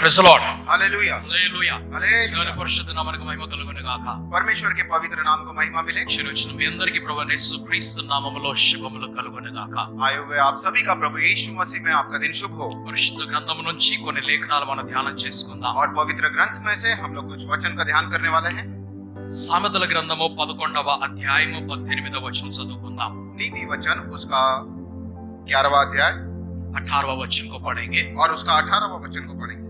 Praise the lord. Hallelujah hallelujah. Hallelujah దేవుని పరిశుద్ధ నామమునకు మహిమ కలుగును గాక. परमेश्वर के पवित्र नाम को महिमा मिले। క్షమించిన మీ అందరికీ ప్రభువైన యేసుక్రీస్తు నామములో శుభములు కలుగును గాక. आए हुए आप सभी का प्रभु यीशु मसीह में आपका दिन शुभ हो। పరిశుద్ధ గ్రంథము నుంచి కొన్ని లేఖనాలు మనం ధ్యానం చేసుకుందాం. और पवित्र ग्रंथ में से हम लोग कुछ वचन का ध्यान करने वाले हैं। సామెతల గ్రంథము 11వ అధ్యాయము 18వ వచనం చదువుకుందాం. नीति वचन उसका 11वां अध्याय 18వ వచనం को पढ़ेंगे और उसका 18वां वचन को पढ़ेंगे।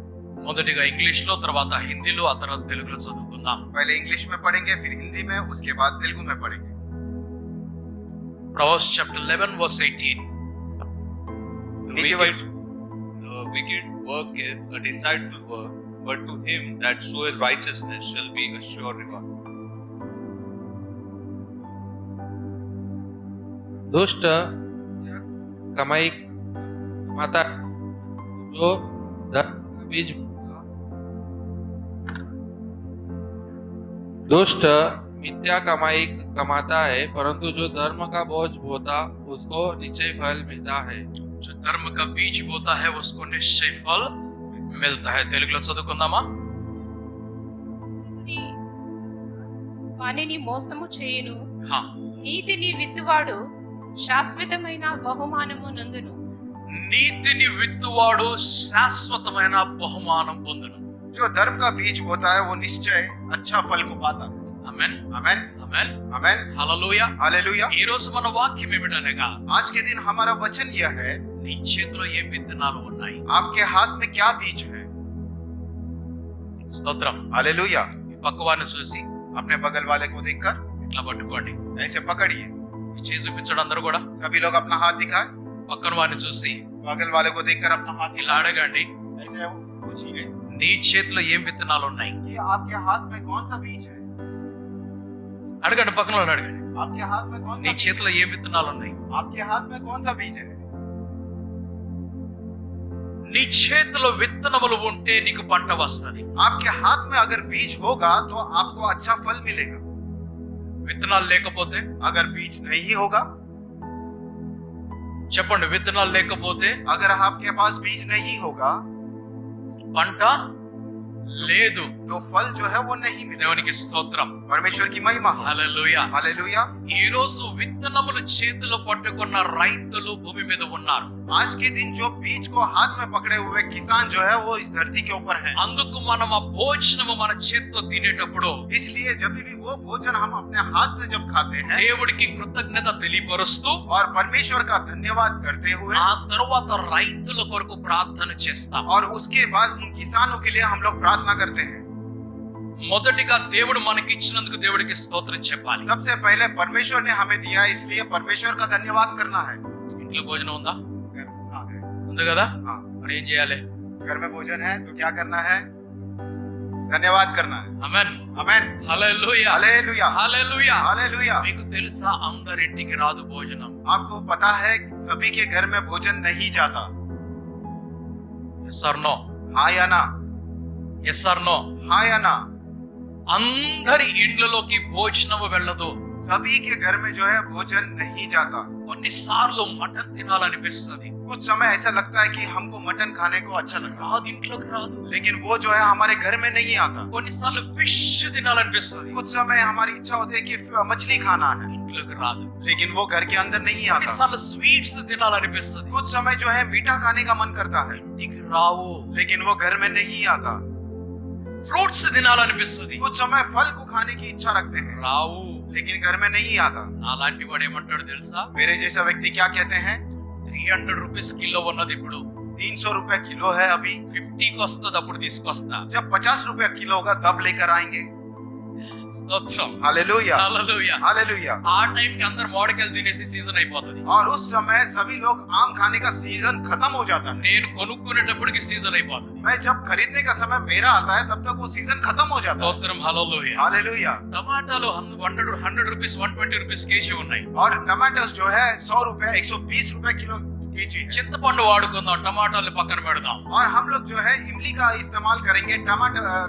మొదటిగా ఇంగ్లీష్ లో, తర్వాత హిందీలో, ఆ తర్వాత తెలుగులో చదువుకుందాం. पहले इंग्लिश में पढ़ेंगे, फिर हिंदी में, उसके बाद तेलुगु में पढ़ेंगे। Proverbs chapter 11 verse 18. The नीति wicked worketh a deceitful work, but to him that soweth righteousness shall be a sure reward. दुष्ट कमाई माता जो धर्म का बीज दुष्ट मिथ्या कमाई कमाता है, परंतु जो धर्म का बोझ बोता उसको निश्चय फल मिलता है। जो धर्म का बीज बोता है उसको निश्चय फल मिलता है. తెలుగులో చదువుకుందామా? వానిని మోసము చేయును, హా. నీతిని విత్తువాడు శాశ్వతమైన బహుమానము నందును. నీతిని విత్తువాడు శాశ్వతమైన బహుమానం పొందును. जो धर्म का बीज होता है वो निश्चय अच्छा फल को पाता है। ఆమేన్, आमेन ఆమేన్, आमेन హల్లెలూయా. हालेलुया। ఈ రోజు మన వాక్యం ఏమిటనగా, आज के दिन हमारा वचन यह है, నీ చేతిలో ఏ విత్తనాలు ఉన్నాయి? आपके हाथ में क्या बीज है। స్తోత్రం. हालेलुया। ఈ పక్కవాన్ని చూసి अपने बगल वाले को देखकर ఇట్లా పట్టుకోండి. ऐसे पकड़िए। ఈ చేయి చూపించడం అందరూ కూడా. सभी लोग अपना हाथ दिखाए। పక్కన వారిని చూసి बगल वाले को देखकर अपना हाथ ఇలా दिखाए। అడగండి, ऐसे पूछिए నీ చేతిలో ఏం విత్తనాలు ఉన్నాయి? कि आपके हाथ में कौन सा बीज है। అడగండి, పక్కన వాళ్ళని అడగండి, आपके हाथ में कौन నీ सा చేతిలో ఏ విత్తనాలు ఉన్నాయి? आपके हाथ में कौन सा बीज है। నీ చేతిలో విత్తనములు ఉంటే నీకు పంట వస్తది. आपके हाथ में अगर बीज होगा तो आपको अच्छा फल मिलेगा। విత్తనాలు లేకపోతే अगर बीज नहीं होगा, చెప్పండి, విత్తనాలు లేకపోతే अगर आपके पास बीज नहीं होगा పంట లేదు. तो फल जो है वो नहीं मिलेगा। దేవునికి స్తోత్రం. परमेश्वर की महिमा हो। హల్లెలూయా. हालेलुया। ఈ రోజు విత్తనములు చేతిలో పట్టుకున్న రైతులు భూమి మీద ఉన్నారు. आज के दिन जो बीज को हाथ में पकड़े हुए किसान जो है वो इस धरती के ऊपर है। అందుకు మనం ఆ భోజనము మన చేత్తో తినేటప్పుడు इसलिए जब भी वो भोजन हम अपने हाथ से जब खाते हैं దేవుడికి కృతజ్ఞత తెలియపరుస్తూ और परमेश्वर का धन्यवाद करते हुए ఆ తరువాత రైతుల కొరకు ప్రార్థన చేస్తాం. और उसके बाद उन किसानों के लिए हम लोग प्रार्थना करते हैं। మొదటిగా దేవుడు మనకి ఇచ్చినందుకు దేవుడికి స్తోత్రం చెప్పాలి. सबसे पहले परमेश्वर ने हमें दिया, इसलिए परमेश्वर का धन्यवाद करना है। ఇంట్లో భోజనం ఉందా? हाँ, है। ఉంది కదా? हाँ। మరి ఏం చేయాలి? घर में भोजन है तो क्या करना है। धन्यवाद करना है। ఆమేన్, आमेन హల్లెలూయా, हालेलुया హల్లెలూయా. हालेलुया। మీకు తెలుసా, అందరింటికి రాదు భోజనం. आपको पता है सभी के घर में भोजन नहीं जाता। yes or no? हाँ या ना। yes or no? हाँ या ना। అందరి ఇండ్లలోకి భోజనము వెళ్ళదు. सभी के घर में जो है भोजन नहीं जाता। కొన్నిసార్లు మటన్ తినాలనిపిస్తుంది, कुछ समय ऐसा लगता है कि हमको मटन खाने को अच्छा लगता రాదు, ఇంట్లోకి రాదు. है, लेकिन वो जो है हमारे घर में नहीं आता। కొన్నిసార్లు ఫిష్ తినాలనిపిస్తుంది, कुछ समय हमारी इच्छा होती है कि मछली खाना है, ఇంట్లోకి రాదు. लेकिन वो घर के अंदर नहीं आता। కొన్నిసార్లు స్వీట్స్ తినాలనిపిస్తుంది, कुछ समय जो है मीठा खाने का मन करता है, ఇంటికి రావు. लेकिन वो घर में नहीं आता। ఫ్రూట్స్ తినాలనిపిస్తుంది, कुछ समय फल को खाने की इच्छा रखते हैं, రావు. लेकिन घर में नहीं आता। అలాంటి వాడు ఏమంటాడు తెలుసా? मेरे जैसा व्यक्ति क्या कहते हैं, 300 రూపీస్ కిలో ఉన్నది ఇప్పుడు 300 रुपए किलो है अभी, 50కి వస్తుంది, అప్పుడు తీసుకొస్తా. जब 50 रुपए किलो होगा तब लेकर आएंगे। స్తోత్రం. हालेलुया హల్లెలూయా. हालेलुया। ఆ టైం కి అందరు మామిడికాయలు తినేసి సీజన్ అయిపోతుంది. और उस समय सभी लोग आम खाने का सीजन खत्म हो जाता है। నేను కొనుక్కునేటప్పటికి సీజన్ అయిపోతుంది. मैं जब खरीदने का समय मेरा आता है तब तक वो सीजन खत्म हो जाता है। స్తోత్రం. హల్లెలూయా. हालेलुया। టమాటాలు 100 రూపీస్ 120 రూపీస్ కేజీ ఉన్నాయి. और टमाटर जो है 100 रुपए 120 रुपए किलो केजी है। చింతపండు వాడుకుందాం, టమాటాలు పక్కన పెడదాం. और हम लोग जो है इमली का इस्तेमाल करेंगे,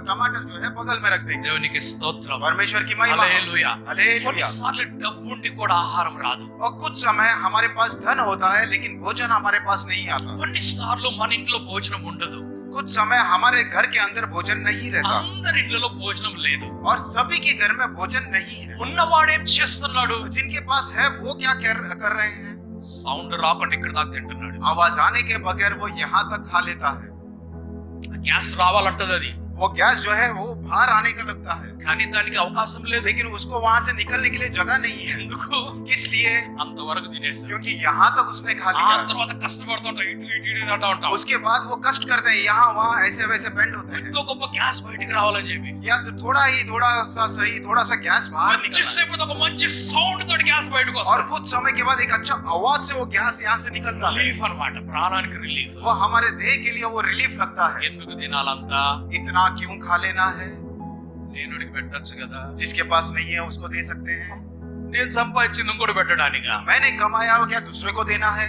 टमाटर जो है बगल में रख देंगे। దేవునికి స్తోత్రం. परमेश्वर की महिमा हो। హల్లెలూయా. हालेलुया। కొన్నిసార్లు డబ్బుండి కూడా ఆహారం రాదు. और कुछ समय हमारे पास धन होता है लेकिन भोजन हमारे पास नहीं आता। కొన్నిసార్లు మన ఇంట్లో భోజనం ఉండదు. कुछ समय हमारे घर के अंदर भोजन नहीं रहता అందరి ఇళ్ళలో భోజనం లేదు. और सभी के घर में भोजन नहीं है। ఉన్నవాడు ఏం చేస్తున్నాడు? जिनके पास है वो क्या कर रहे हैं? సౌండ్ రాకుండా ఇక్కడ దాకా తింటున్నాడు. आवाज आने के बगैर वो यहाँ तक खा लेता है। గ్యాస్ రావాలంటది అది, वो गैस जो है वो बाहर आने का लगता है, కానీ దానికి అవకాశం లేదు. लेकिन उसको वहां से निकलने के लिए जगह नहीं है। ఎందుకు? किस लिए? అంతవరకు తినేస్తాడు. क्योंकि यहाँ तक उसने खा ఆ लिया। తర్వాత కష్టపడుతుంటా ఇటు ఇటు ఇటు అంటా ఉంటాం. उसके बाद वो कष्ट करते हैं, यहाँ वहाँ ऐसे वैसे बेंड होते हैं, ఎంతో గొప్ప గ్యాస్ బయటికి రావాలని చెప్పి या तो थोड़ा सा गैस बाहर మంచి निकलना है। సేపు ఒక మంచి సౌండ్ తోటి గ్యాస్ బయటకు और వస్తుంది. कुछ समय के बाद एक अच्छा आवाज से वो गैस यहाँ से निकलता है। రిలీఫ్ అన్నమాట, ప్రాణానికి రిలీఫ్. वो हमारे देह के लिए वो रिलीफ लगता है। ఎందుకు తినాలంతా? इतना क्यों खा लेना है? లేనుడికి పెట్టొచ్చు కదా. जिसके पास नहीं है उसको दे सकते हैं। నేను సంపాదించింది ఇంకోటి పెట్టడానికా? मैंने कमाया वो क्या दूसरे को देना है?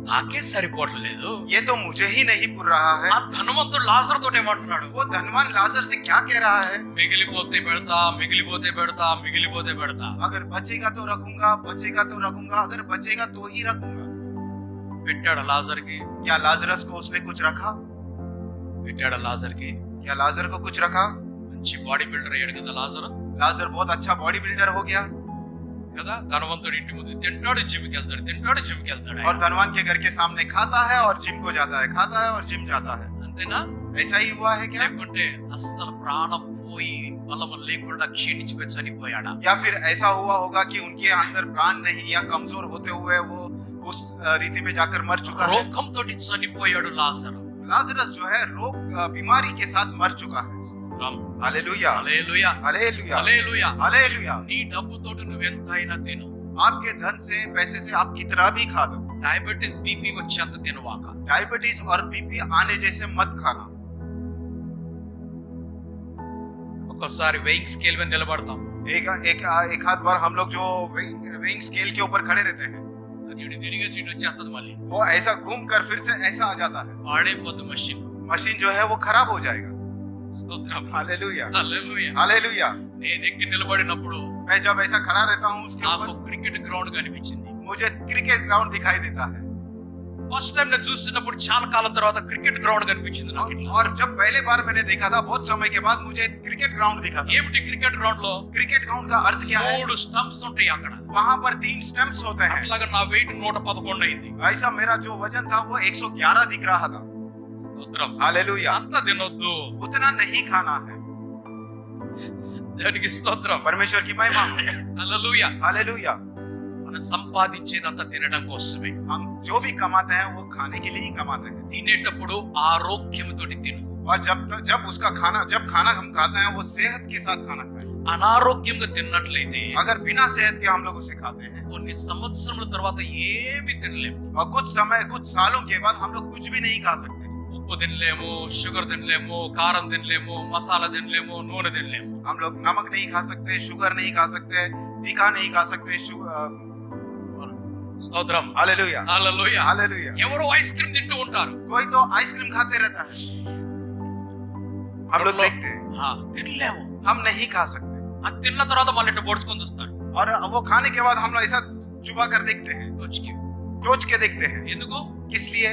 నాకే సరిపోవట్లేదు. ये तो मुझे ही नहीं पुर रहा है। ఆ ధనవంతుడు లాజరు తోటి ఏమంటున్నాడు? वो धनवान लाजर से क्या कह रहा है? మిగిలిపోతే పెడతా, మిగిలిపోతే పెడతా, మిగిలిపోతే పెడతా. अगर बचेगा तो रखूंगा, बचेगा तो रखूंगा, अगर बचेगा तो ही रखूंगा। పెట్టాడు లాజర్కి? क्या लाजरस को उसने कुछ रखा? పెట్టాడు లాజర్కి? क्या लाजर को कुछ रखा? మంచి బాడీ బిల్డర్ అయ్యాడు కదా లాజరు, लाजर बहुत अच्छा बॉडी बिल्डर हो गया కదా. ధనవంతుడు ఇంటి ముందు తింటాడు, జిమ్కి వెళ్తాడు, తింటాడు, జిమ్కి వెళ్తాడు. और धनवान के घर के सामने खाता है और जिम को जाता है, खाता है और जिम जाता है। అంతేనా? ऐसा ही हुआ है क्या? లేకుంటే అస్సలు ప్రాణం పోయి బలము లేకుండా క్షీణించిపోయి చనిపోయాడా? या फिर ऐसा हुआ होगा कि उनके अंदर प्राण नहीं या कमजोर होते हुए वो उस रीति में जाकर मर चुका है। రోగంతో చనిపోయాడు లాజరు. लाजरस जो है रोग बीमारी के साथ मर चुका है। हालेलुया, హల్లెలూయా, हालेलुया, హల్లెలూయా. हालेलुया। నీ డబ్బుతోటి నువ్వెంతైనా తిను. आपके धन से पैसे से आप कितना भी खा लो, డయాబెటిస్ బీపీ వచ్చేంత తినవాక. डायबिटीज और बीपी आने जैसे मत खाना। ఒక్కోసారి వెయింగ్ స్కేల్ మీద నిలబడతాం. एक एक एक आध बार हम लोग जो वेइंग स्केल के ऊपर खड़े रहते हैं, ఇటు తిరిగే సీట్ వచ్చేస్తుంది మళ్ళీ. वो ऐसा घूम कर फिर से ऐसा आ जाता है। పాడైపోతుంది మషిన్. मशीन जो है वो खराब हो जाएगा। స్తోత్రం. हालेलुया, హల్లెలూయా. हालेलुया। నేను ఎక్కి నిలబడినప్పుడు मैं जब ऐसा खड़ा रहता हूँ उसके నాకు ऊपर క్రికెట్ గ్రౌండ్ కనిపించింది. मुझे क्रिकेट ग्राउंड दिखाई देता है। ఫస్ట్ టైం నేను చూసినప్పుడు చాలా కాలం తర్వాత క్రికెట్ గ్రౌండ్ కనిపించింది నాకు ఇట్లా. और जब पहले बार मैंने देखा था, बहुत समय के बाद मुझे क्रिकेट ग्राउंड दिखा था। ఏమిటి క్రికెట్ గ్రౌండ్ లో? क्रिकेट ग्राउंड का अर्थ क्या है? 3 స్టంప్స్ ఉంటాయి అక్కడ. वहां पर 3 स्टंप्स होते हैं। అట్లాగా నా వెయిట్ 111 అయింది. ऐसा मेरा जो वजन था वो 111 दिख रहा था। స్తోత్రం. हालेलुया। అంత తినొద్దు. उतना नहीं खाना है। దేవునికి స్తోత్రం. परमेश्वर की महिमा। హల్లెలూయా. हालेलुया। మనం సంపాదించేదంతా తినడం కోసమే. हम जो भी कमाते हैं वो खाने के लिए ही कमाते हैं। తినేటప్పుడు ఆరోగ్యంతోటి తిను. और जब उसका खाना जब खाना हम खाते हैं वो सेहत के साथ खाना खाएं। అనారోగ్యంగా తిన్నట్లయితే अगर बिना सेहत के हम लोग उसे खाते हैं కొన్ని సంవత్సరముల తర్వాత ఏమి తినలేము. और कुछ सालों के बाद हम लोग कुछ भी नहीं खा सकते। ఉప్పు తినలేము, షుగర్ తినలేము, కారం తినలేము, మసాలా తినలేము, నూనె తినలేము. हम लोग नमक नहीं खा सकते, शुगर नहीं खा सकते, तीखा नहीं खा सकते। స్తోత్రం. हालेलुया, హల్లెలూయా. हालेलुया। ఎవరో ఐస్ క్రీమ్ తింటూ ఉంటారు. कोई तो आइसक्रीम खाते रहता है, हम लोग देखते हैं। తినలేము. हम नहीं खा सकते అది తిన్న తర్వాత మళ్ళీ ఇట్లా పొడుచుకొని చూస్తారు. और वो खाने के बाद हम लोग ऐसा चुबा कर देखते हैं, రోజుకి. रोज के देखते हैं। ఎందుకు? किस लिए?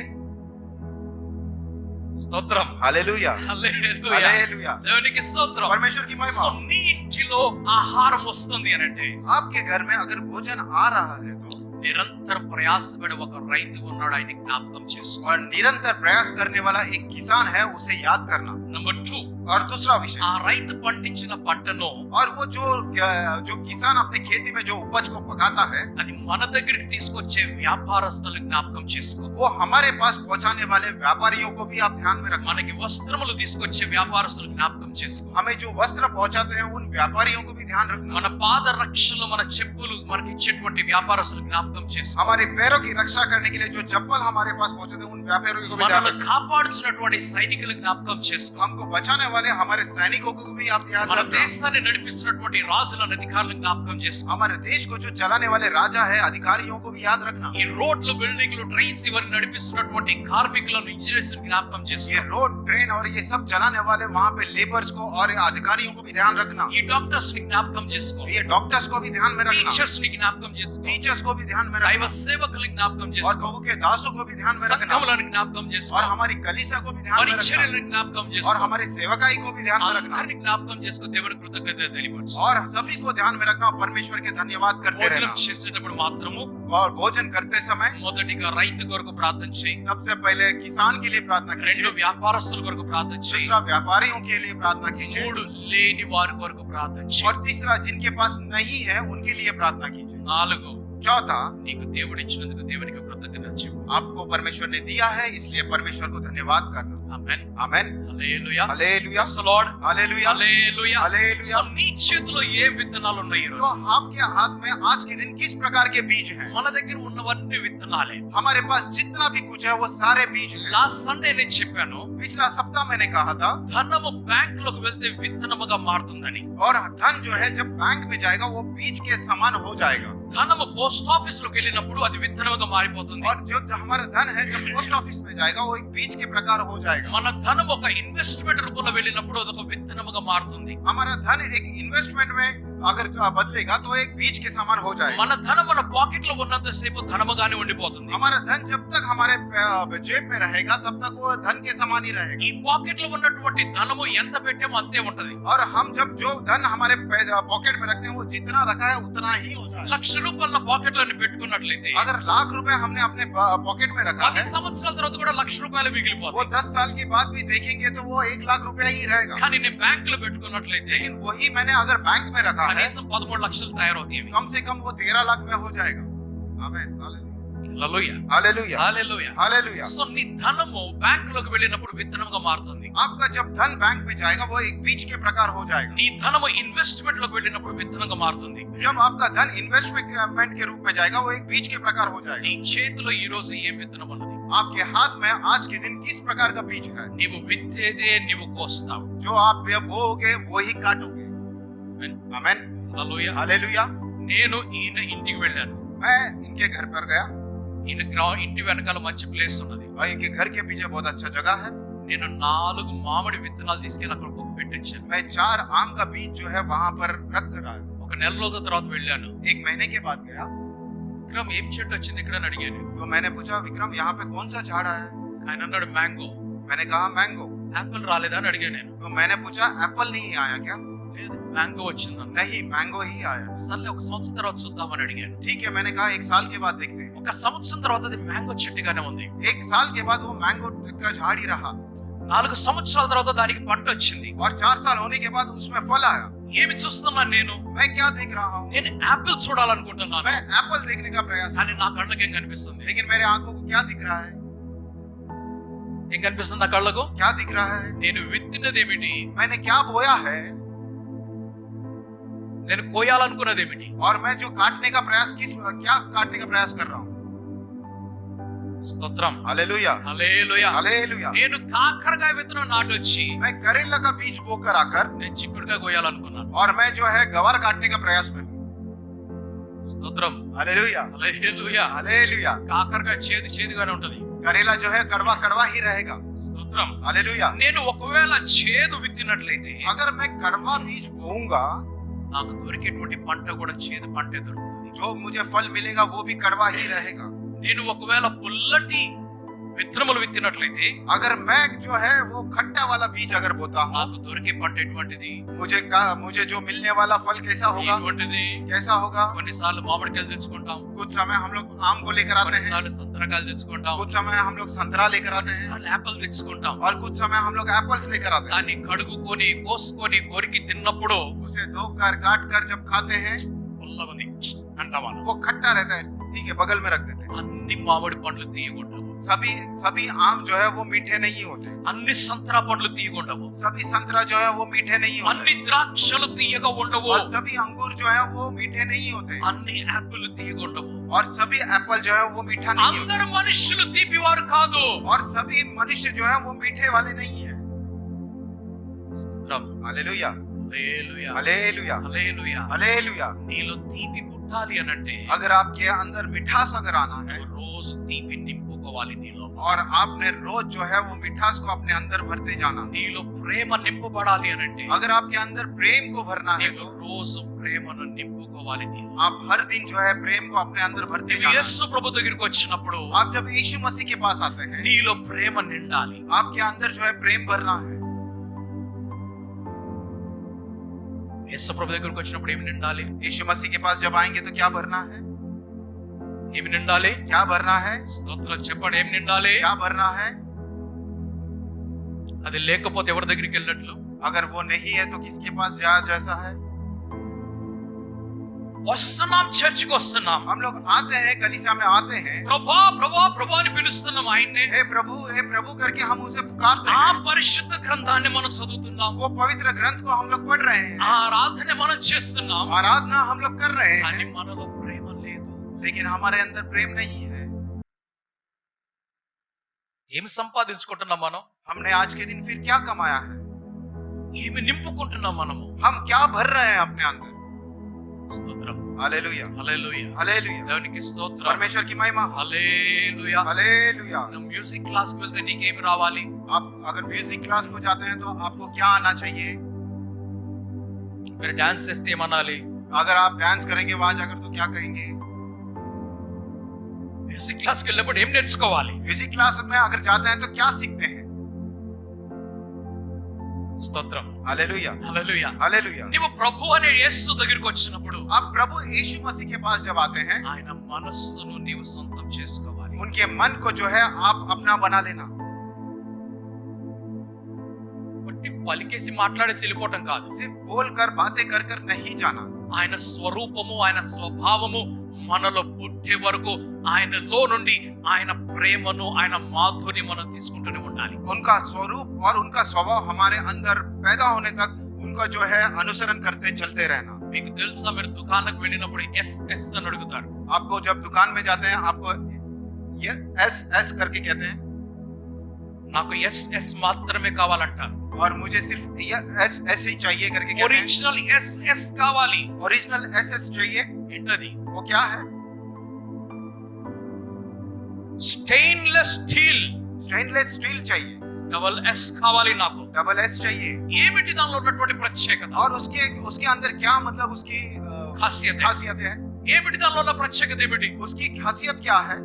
స్తోత్రం. हालेलुया, హల్లెలూయా. हालेलुया। దేవునికి స్తోత్రం. परमेश्वर की సో महिमा। నీ ఇంటిలో ఆహారం వస్తుంది అని అంటే आपके घर में अगर भोजन आ रहा है तो నిరంతరం ప్రయాసపడే ఒక రైతు ఉన్నాడు, ఆయన జ్ఞాపకం చేసుకో. और निरंतर प्रयास करने वाला एक किसान है, उसे याद करना। నంబర్ 2, और दूसरा विषय, ఆ రైతు పండించిన పంటను और वो जो किसान अपने खेती में जो उपज को पकाता है అది మన దగ్గరికి తీసుకొచ్చే వ్యాపారస్తులు జ్ఞాపకం చేసుకో. वो हमारे पास पहुंचाने वाले व्यापारियों को भी आप ध्यान में रखना। మనకి వస్త్రములు తీసుకొచ్చే వ్యాపారస్తులు జ్ఞాపకం చేసుకో. हमें जो वस्त्र पहुंचाते हैं उन व्यापारियों को भी ध्यान रखना। మన పాద రక్షలు, మన చెప్పులు మనకి ఇచ్చేటువంటి వ్యాపారస్తులు జ్ఞాపకం చేసుకో. हमारे पैरों की रक्षा करने के लिए जो चप्पल हमारे पास पहुंचाते हैं उन व्यापारियों को भी ध्यान మనల్ని रखना। కాపాడుతున్నటువంటి సైనికులు జ్ఞాపకం చేసుకో. हमको बचाने वाले वाले हमारे सैनिकों को भी आप ध्यान మన रखना। దేశాన్ని నడిపిస్తున్నటువంటి రాజులను అధికారులను జ్ఞాపకం చేసుకో. हमारे देश को जो चलाने वाले राजा है अधिकारियों को भी याद रखना। ఈ రోడ్లు బిల్డింగ్లు ట్రైన్స్ ఇవన్నీ నడిపిస్తున్నటువంటి కార్మికులను ఇంజనీర్స్ జ్ఞాపకం ये చేసుకో. रोड ट्रेन और ये सब चलाने वाले वहाँ पे लेबर्स को और अधिकारियों को भी ध्यान रखना। ఈ డాక్టర్స్ ని జ్ఞాపకం చేసుకో. ये डॉक्टर्स को भी ध्यान में रखना। టీచర్స్ ని జ్ఞాపకం చేసుకో. टीचर्स को भी ध्यान में దైవ रखना సేవకులను జ్ఞాపకం और చేసుకో. प्रभु के दासों को भी ध्यान में रखना సంఘములను జ్ఞాపకం చేసుకో. और हमारी कलीसिया को भी ध्यान में रखना పరిచర్యలను జ్ఞాపకం और చేసుకో. हमारे सेवकाई को भी ध्यान में रखना అందరిని జ్ఞాపకం చేసుకో. దేవుని కృతజ్ఞత తెలియపరచు. और सभी को ध्यान में रखना और परमेश्वर के धन्यवाद करते భోజనం रहना। చేసేటప్పుడు మాత్రము और भोजन करते समय మొదటిగా రైతు కొరకు ప్రార్థన చేయి. सबसे पहले किसान के लिए प्रार्थना రెండు कीजिए, వ్యాపారస్తుల కొరకు ప్రార్థన చేయి. दूसरा व्यापारियों के लिए प्रार्थना कीजिए మూడు లేని వారి కొరకు ప్రార్థన చేయి. और तीसरा जिनके पास नहीं है उनके लिए प्रार्थना कीजिए। నాలుగు चौथा, నీకు దేవుడు ఇచ్చినందుకు దేవునికి కృతజ్ఞత చెప్పు. आपको परमेश्वर ने दिया है इसलिए परमेश्वर को धन्यवाद करना। Amen. Amen. Hallelujah. Hallelujah Praise the Lord. Hallelujah hallelujah. Hallelujah. So నీ చేతిలో ఏ విత్తనాలు ఉన్నాయి ఈ तो రోజు? आपके हाथ में आज के दिन किस प्रकार के बीज हैं? మన దగ్గర ఉన్నవన్నీ విత్తనాలే. हमारे पास जितना भी कुछ है वो सारे बीज हैं। లాస్ట్ సండే నేను చెప్పాను पिछला सप्ताह मैंने कहा था ధనము బ్యాంక్ లోకి వెళ్తే విత్తనముగా మారుతుందని. और धन जो है जब बैंक में जाएगा वो बीज के समान हो जाएगा ధనము పోస్ట్ ఆఫీస్ లోకి వెళ్ళినప్పుడు అది విత్తనముగా మారిపోతుంది. और जो हमारा धन है जब पोस्ट ऑफिस में जाएगा वो एक बीज के प्रकार हो जाएगा। మన ధనం ఒక ఇన్వెస్ట్మెంట్ రూపంలో వెళ్ళినప్పుడు అది ఒక విత్తనముగా మారుతుంది. हमारा धन एक इन्वेस्टमेंट में अगर बदलेगा तो एक बीज के समान हो जाएगा। మన ధనం మన పాకెట్ లో ఉన్నంత సేపు ధనముగానే ఉండిపోతుంది. हमारा धन जब तक हमारे जेब में रहेगा तब तक वो धन के समान ही रहेगा। ఈ పాకెట్ లో ఉన్నటువంటి ధనము ఎంత పెట్టామో అంతే ఉంటది. और हम जब जो धन हमारे पॉकेट में रखते हैं वो जितना रखा है उतना ही होता है। లక్ష రూపాయల పాకెట్ లో పెట్టుకున్నట్లయితే अगर लाख रुपए हमने अपने पॉकेट में रखा 10 है సంవత్సరాల తర్వాత కూడా లక్ష రూపాయలు वो మిగిలిపోతాయి. 10 साल के बाद भी देखेंगे तो वो 1 लाख रुपया ही रहेगा। కానీ నేను బ్యాంక్ లో పెట్టుకున్నట్లయితే लेकिन वही मैंने अगर बैंक में रखा है కనీసం 13 లక్షలు తయారవుతాయి. कम से कम वो 13 लाख में हो जाएगा। आमीन। హల్లెలూయా. हालेलुया హల్లెలూయా. हालेलुया। సో నీ ధనము బ్యాంక్ లోకి వెళ్ళినప్పుడు విత్తనముగా మారుతుంది. आपका जब धन बैंक में जाएगा वो एक बीज के प्रकार हो जाएगा। నీ ధనము ఇన్వెస్ట్మెంట్ లోకి వెళ్ళినప్పుడు విత్తనంగా మారుతుంది. जब आपका धन इन्वेस्टमेंट के रूप में जाएगा वो एक बीज के प्रकार हो जाएगा। నీ చేతిలో ఈ రోజు ఏ విత్తనం ఉన్నది? आपके हाथ में आज के दिन किस प्रकार का बीज है? నీవు విత్తేదే నీవు కోస్తావు. जो आप बोओगे वो ही काटोगे। आमीन। హల్లెలూయా. हालेलुया। నేను ఈయన ఇంటికి వెళ్ళాను. मैं इनके घर पर गया ఈయన ఇంటి వెనకాల మంచి ప్లేస్ ఉన్నది. और इनके घर के पीछे बहुत अच्छा जगह है। నేను 4 మామిడి విత్తనాలు తీసుకెళ్ళి అక్కడ పెట్టించాను. मैं 4 आम का बीज जो है वहां पर रख रहा है। ఒక నెల రోజుల తర్వాత వెళ్ళాను. 1 महीने के बाद गया విక్రమ్ ఏం చెట్టు వచ్చింది ఇక్కడ అని అడిగాను. तो मैंने पूछा विक्रम यहाँ पे कौन सा झाड़ है? ఆయన అన్నాడు మ్యాంగో. मैंने कहा मैंगो। యాపిల్ రాలేదా అని అడిగాను నేను. तो मैंने पूछा एप्पल नहीं आया क्या? లేదు మ్యాంగో వచ్చిందన్న. नहीं, मैंगो ही आया। సర్లే ఒక సంవత్సరం తర్వాత చూద్దామని అడిగాను. ठीक है, मैंने कहा 1 साल के बाद देखते हैं। ఒక సంవత్సరం తర్వాత అది మ్యాంగో చెట్టుగానే ఉంది. 1 साल के बाद वो मैंगो का झाड़ ही रहा 4 సంవత్సరాల తర్వాత దానికి పంట వచ్చింది. और 4 साल होने के बाद उसमें फल आया। ఏమి చూస్తున్నాను నేను? मैं क्या देख रहा हूँ? నేను యాపిల్ చూడాలనుకుంటున్నాను. मैं एप्पल देखने का प्रयास కానీ నా కళ్ళకి ఏం కనిపిస్తుంది? लेकिन मेरे आंखों को क्या दिख रहा है? ఏం कनिపిస్తుంది నా కళ్ళకు? क्या दिख रहा है? నేను విత్తినది ఏమిటి? मैंने क्या बोया है నేను కోయాలనుకున్నది ఏమిటి? और मैं जो काटने का प्रयास क्या काटने का प्रयास कर रहा हूँ? స్తోత్రం. हालेलुया హల్లెలూయా. हालेलुया। నేను కాకరకాయ విత్తనం నాటొచ్చి मैं करेला का बीज बोकर आकर నేను చిక్కుడుకాయ కోయాలనుకున్నాను. और मैं जो है गवार काटने का प्रयास में हूँ। స్తోత్రం. हालेलुया హల్లెలూయా. हालेलुया। కాకరకాయ చేదుగానే ఉంటది. करेला जो है कड़वा कड़वा ही रहेगा। స్తోత్రం. हालेलुया। నేను ఒకవేళ చేదు విత్తినట్లయితే अगर मैं कड़वा बीज बोऊंगा నాకు దొరికేటువంటి పంట కూడా చేదు పంటే దొరుకుతుంది. जो मुझे फल मिलेगा वो भी कड़वा ही रहेगा। నేను ఒకవేళ పుల్లటి విత్తనములు విత్తినట్లయితే अगर मैं जो है वो खट्टा वाला बीज अगर बोता हूँ నాకు దొరికే పంట ఎటువంటిది? मुझे जो मिलने वाला फल कैसा होगा? ఎటువంటిది? कैसा होगा? కొన్నిసార్లు మామిడికాయలు తెచ్చుకుంటాం, कुछ समय हम लोग आम को लेकर आते हैं, కొన్నిసార్లు సంత్రకాయలు తెచ్చుకుంటాం, कुछ समय हम लोग संतरा लेकर आते हैं కొన్నిసార్లు యాపిల్ తెచ్చుకుంటాం. और कुछ समय हम लोग एप्पल्स लेकर आते हैं। దాన్ని కడుగుకొని కోసుకొని కోరికి తిన్నప్పుడు उसे धोकर काट कर जब खाते हैं పుల్లగుంది అంటామా? वो खट्टा रहता है, ठीक है, बगल में रख देते हैं। అన్ని మామిడి పండ్లు తీయకుంటాము, सभी आम जो है वो मीठे नहीं होते। అన్ని సంత్రా పండ్లు తీయకుంటాము, सभी संतरा जो है वो मीठे नहीं అన్ని होते ద్రాక్షలు తీయగా ఉండవు, और सभी अंगूर जो है वो मीठे नहीं होते అన్ని యాపిల్ తీయగా ఉండవు. और सभी एप्पल जो है वो मीठा नहीं होता అందరు మనుషులు తీపివారు కాదు. और सभी मनुष्य जो है वो मीठे वाले नहीं है। స్తోత్రం. हालेलुया హల్లెలూయా. हालेलुया హల్లెలూయా. हालेलुया। నీలో తీపి పుట్టాలి అనంటే अगर आपके अंदर मिठास अगर आना है నువ్వు రోజు తీపి నింపుకోవాలి నీలో. और आपने रोज जो है वो मिठास को अपने अंदर भरते जाना। నీలో ప్రేమ నింపబడాలి అనంటే अगर आपके अंदर प्रेम को भरना है నీవు तो రోజు ప్రేమను నింపుకోవాలి నీలో. आप हर दिन जो है प्रेम को अपने अंदर भरते నీవు जाना। యేసు ప్రభు దగ్గరికి వచ్చినప్పుడు आप जब यीशु मसीह के पास आते हैं నీలో ప్రేమ నిండాలి. आपके अंदर जो है प्रेम भरना है। యేసు ప్రభు దగ్గరికి వచ్చినప్పుడు ఏమి నిండాలి? यीशु मसीह के पास जब आएंगे तो क्या भरना है? ఏమి నిండాలి? क्या भरना है? స్తోత్రం చెప్పండి. ఏమి నిండాలి? क्या भरना है? అది లేకపోతే ఎవరి దగ్గరికి వెళ్ళినట్లు? अगर वो नहीं है तो किसके पास जा जैसा है? వస్తున్నాం, చర్చికి వస్తున్నాం. हम लोग आते हैं, कलीसिया में आते हैं, ప్రభా ప్రభా ప్రభా అని పిలుస్తున్నాం ఆయన్నే. हे प्रभु करके हम उसे पुकारते ఆ हैं। పరిశుద్ధ గ్రంథాన్ని మనం చదువుతున్నాం. वो पवित्र ग्रंथ को हम लोग पढ़ रहे हैं, ఆరాధన మనం చేస్తున్నాం. आराधना हम लोग कर रहे కానీ हैं, మనలో ప్రేమ లేదు. लेकिन हमारे अंदर प्रेम नहीं है। ఏమి సంపాదించుకుంటున్నాం మనం? हमने आज के दिन फिर क्या कमाया है? ఏమి నింపుకుంటున్నాం మనము? हम क्या भर रहे हैं अपने अंदर? స్తోత్రం. हालेलुया హల్లెలూయా. हालेलुया। దేవునికి స్తోత్రం. परमेश्वर की महिमा हो। హల్లెలూయా. हालेलुया। నువ్వు మ్యూజిక్ క్లాస్ కి వెళ్తే నీకేమి రావాలి? आप अगर म्यूजिक क्लास को जाते हैं तो आपको क्या आना चाहिए? మీరు డాన్స్ చేస్తే ఏమనాలి? अगर आप डांस करेंगे वहां जाकर तो क्या कहेंगे? మ్యూజిక్ క్లాస్ కి వెళ్ళినప్పుడు ఏం నేర్చుకోవాలి? म्यूजिक क्लास में अगर जाते हैं तो क्या सीखते हैं? స్తోత్రం. हालेलुया హల్లెలూయా. हालेलुया। నీవు ప్రభు అనే యేసు దగ్గరికి వచ్చినప్పుడు आप प्रभु यीशु मसीह के पास जब आते हैं, ఆయన మనస్సును నీవు సొంతం చేసుకోవాలి. उनके मन को जो है आप अपना बना लेना। బట్టి పలికేసి మాట్లాడేసి వెళ్ళిపోవటం కాదు. सिर्फ बोलकर बातें कर कर नहीं जाना। ఆయన స్వరూపము, ఆయన స్వభావము మనలో పుట్టే వరకు ఆయనలో నుండి ఆయన ప్రేమను, ఆయన మాధుర్యం మనం తీసుకుంటూనే ఉండాలి. उनका स्वरूप और उनका स्वभाव हमारे अंदर पैदा होने तक उनका जो है अनुसरण करते चलते रहना। మీకు తెలుసా, మీరు దుకాణానికి వెళ్ళినప్పుడు ఎస్ ఎస్ అని అడుగుతారు. आपको जब दुकान में जाते हैं आपको ये एस एस करके कहते हैं, నాకు ఎస్ ఎస్ మాత్రమే కావాలంటారు. और मुझे सिर्फ ये एस एस ही चाहिए करके कहते हैं। ఒరిజినల్ ఎస్ ఎస్ కావాలి. ओरिजिनल एस एस चाहिए। ఏంటది? वो क्या है? స్టెయిన్లెస్ స్టీల్ स्टेनलेस स्टील चाहिए। డబల్ ఎస్ కావాలి నాకు. डबल एस चाहिए। ఏమిటి దానిలో ఉన్నటువంటి ప్రత్యేకత? और उसके उसके अंदर क्या मतलब उसकी ఖాసియత. खासियत है? ఏమిటి దానిలో ఉన్న ప్రత్యేకత ఏమిటి? उसकी खासियत क्या है?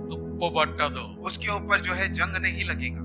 తుప్పు పట్టదు. उसके ऊपर जो है जंग नहीं लगेगा।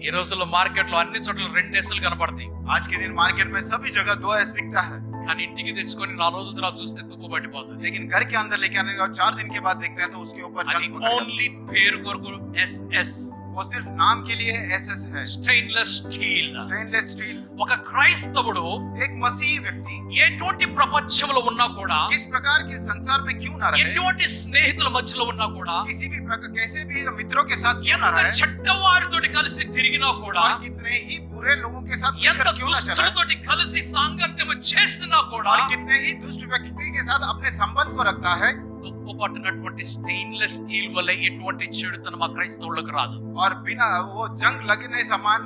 ఈ రోజుల్లో మార్కెట్ లో అన్ని చోట్ల 2 ఎస్లు కనపడతాయి. आज के दिन मार्केट में सभी जगह 2 एस दिखता है, కానీ ఇంటికి తెచ్చుకొని 4 రోజుల తర్వాత చూస్తే తుప్పు పట్టిపోతుంది. लेकिन घर के अंदर लेके आने के बाद 4 दिन के बाद देखते हैं तो उसके ऊपर అది जंग पकड़ जाता ఓన్లీ పేరు కొరకు ఎస్ ఎస్. है। वो सिर्फ नाम के लिए एस एस है, స్టెయిన్లెస్ స్టీల్. Stainless steel. ఒక క్రైస్తవుడు एक मसीही व्यक्ति ఎటువంటి ప్రపంచంలో ఉన్నా కూడా, किस प्रकार के संसार में क्यों ना रहे, ఎటువంటి స్నేహితుల మధ్యలో ఉన్నా కూడా, किसी भी प्रकार कैसे भी मित्रों के साथ क्यों ना ఎంత रहे, చెడ్డవారితోటి కలిసి తిరిగినా కూడా, और कितने ही बुरे लोगों के साथ ఎంత मिलकर क्यों ना चला, దుష్టులతోటి కలిసి సాంగత్యం చేసినా కూడా, और कितने ही दुष्ट व्यक्ति के साथ अपने संबंध को रखता है, తుప్పు పట్టినటువంటి స్టెయిన్లెస్ స్టీల్ వల్ల ఎటువంటి చెడుతనం ఆ క్రైస్తవులకు రాదు. और बिना वो जंग लगने समान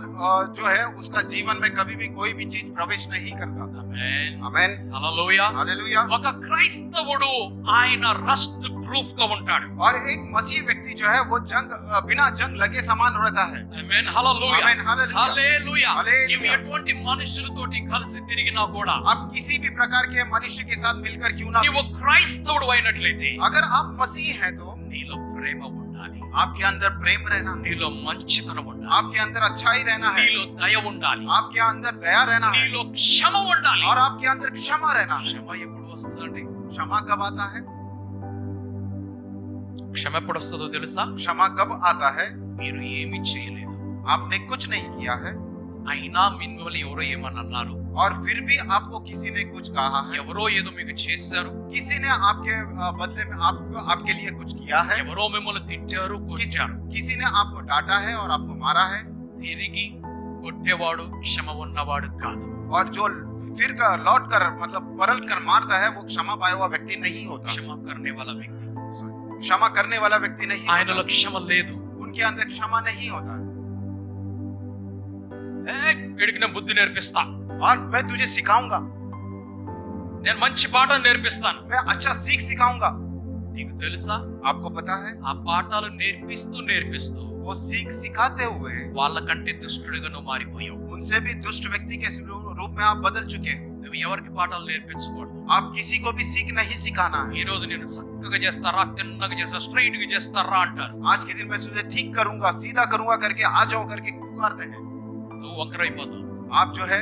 जो है उसका जीवन में कभी भी कोई भी चीज प्रवेश नहीं करता। ఆమేన్. आमेन। హల్లెలూయా. हालेलुया। ఒక క్రైస్తవుడు ఆయన రస్ట్ ప్రూఫ్ గా ఉంటాడు. और एक मसीही व्यक्ति जो है वो जंग बिना जंग लगे समान रहता है। ఆమేన్. హల్లెలూయా. आमेन। हालेलुया। హల్లెలూయా. హల్లెలూయా. నీవు ఎటువంటి మనుషులతోటి కలిసి తిరిగినా కూడా, आप किसी भी प्रकार के मनुष्य के साथ मिलकर क्यों ना, నీవు క్రైస్తవుడు అయినట్లయితే अगर आप मसीह हैं तो నీలో ప్రేమ ఉండాలి. आपके अंदर प्रेम रहना है, నీలో మంచితనం ఉండాలి. आपके अंदर अच्छाई रहना है, నీలో దయ ఉండాలి. आपके अंदर दया रहना है, నీలో క్షమ ఉండాలి. और आपके अंदर क्षमा रहना है। క్షమ ఎప్పుడు వస్తుందండి? क्षमा कब आता है? క్షమ ఎప్పుడు వస్తుందో తెలుసా? क्षमा कब आता है? మీరు ఏమీ చేయలేదు, आपने कुछ नहीं किया है, అయినా మిమ్మల్ని ఎవరో ఏమని అన్నారు, और फिर भी आपको किसी ने कुछ कहा है, ఎవరో ఏదో మీకు చేశారు, किसी ने आपके बदले में आपको आपके लिए कुछ किया है, ఎవరో మిమ్మల్ని తిట్టారు, కొట్టారు. किसी ने आपको डांटा है और आपको मारा है, తిరిగి కొట్టేవాడు క్షమ ఉన్నవాడు కాదు. और जो फिर लौट कर मतलब परल कर मारता है वो क्षमा पाया हुआ व्यक्ति नहीं होता। క్షమ करने वाला వ్యక్తి, क्षमा करने वाला व्यक्ति नहीं ఆయనలో होता। క్షమ లేదు. उनके अंदर क्षमा नहीं होता है। వీడికి నేను బుద్ధి నేర్పిస్తా, और मैं तुझे सिखाऊंगा, నేను మంచి పాఠం నేర్పిస్తాను. मैं अच्छा सीख सिखाऊंगा। నీకు తెలుసా, आपको पता है ఆ పాఠాలు నేర్పిస్తూ वो सीख सिखाते हुए వాళ్ళకంటే దుష్టుడిగా నువ్వు మారిపోయావు. उनसे भी दुष्ट व्यक्ति के रूप में आप बदल चुके हैं। నువ్వు ఎవరికి పాఠాలు నేర్పించకూడదు. आप किसी को भी सीख नहीं सिखाना है। ఈ రోజు నేను చక్కగా చేస్తారా, తిన్నగా చేస్తా, స్ట్రైట్ గా చేస్తారా అంటారు. आज के दिन मैं तुझे ठीक करूंगा, सीधा करूंगा करके आ जाओ करके पुकारते हैं। నువ్వు వంకర అయిపోతావు, आप जो है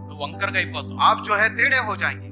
నువ్వు వంకరగా అయిపోతావు. आप जो है टेढ़े हो जाएंगे।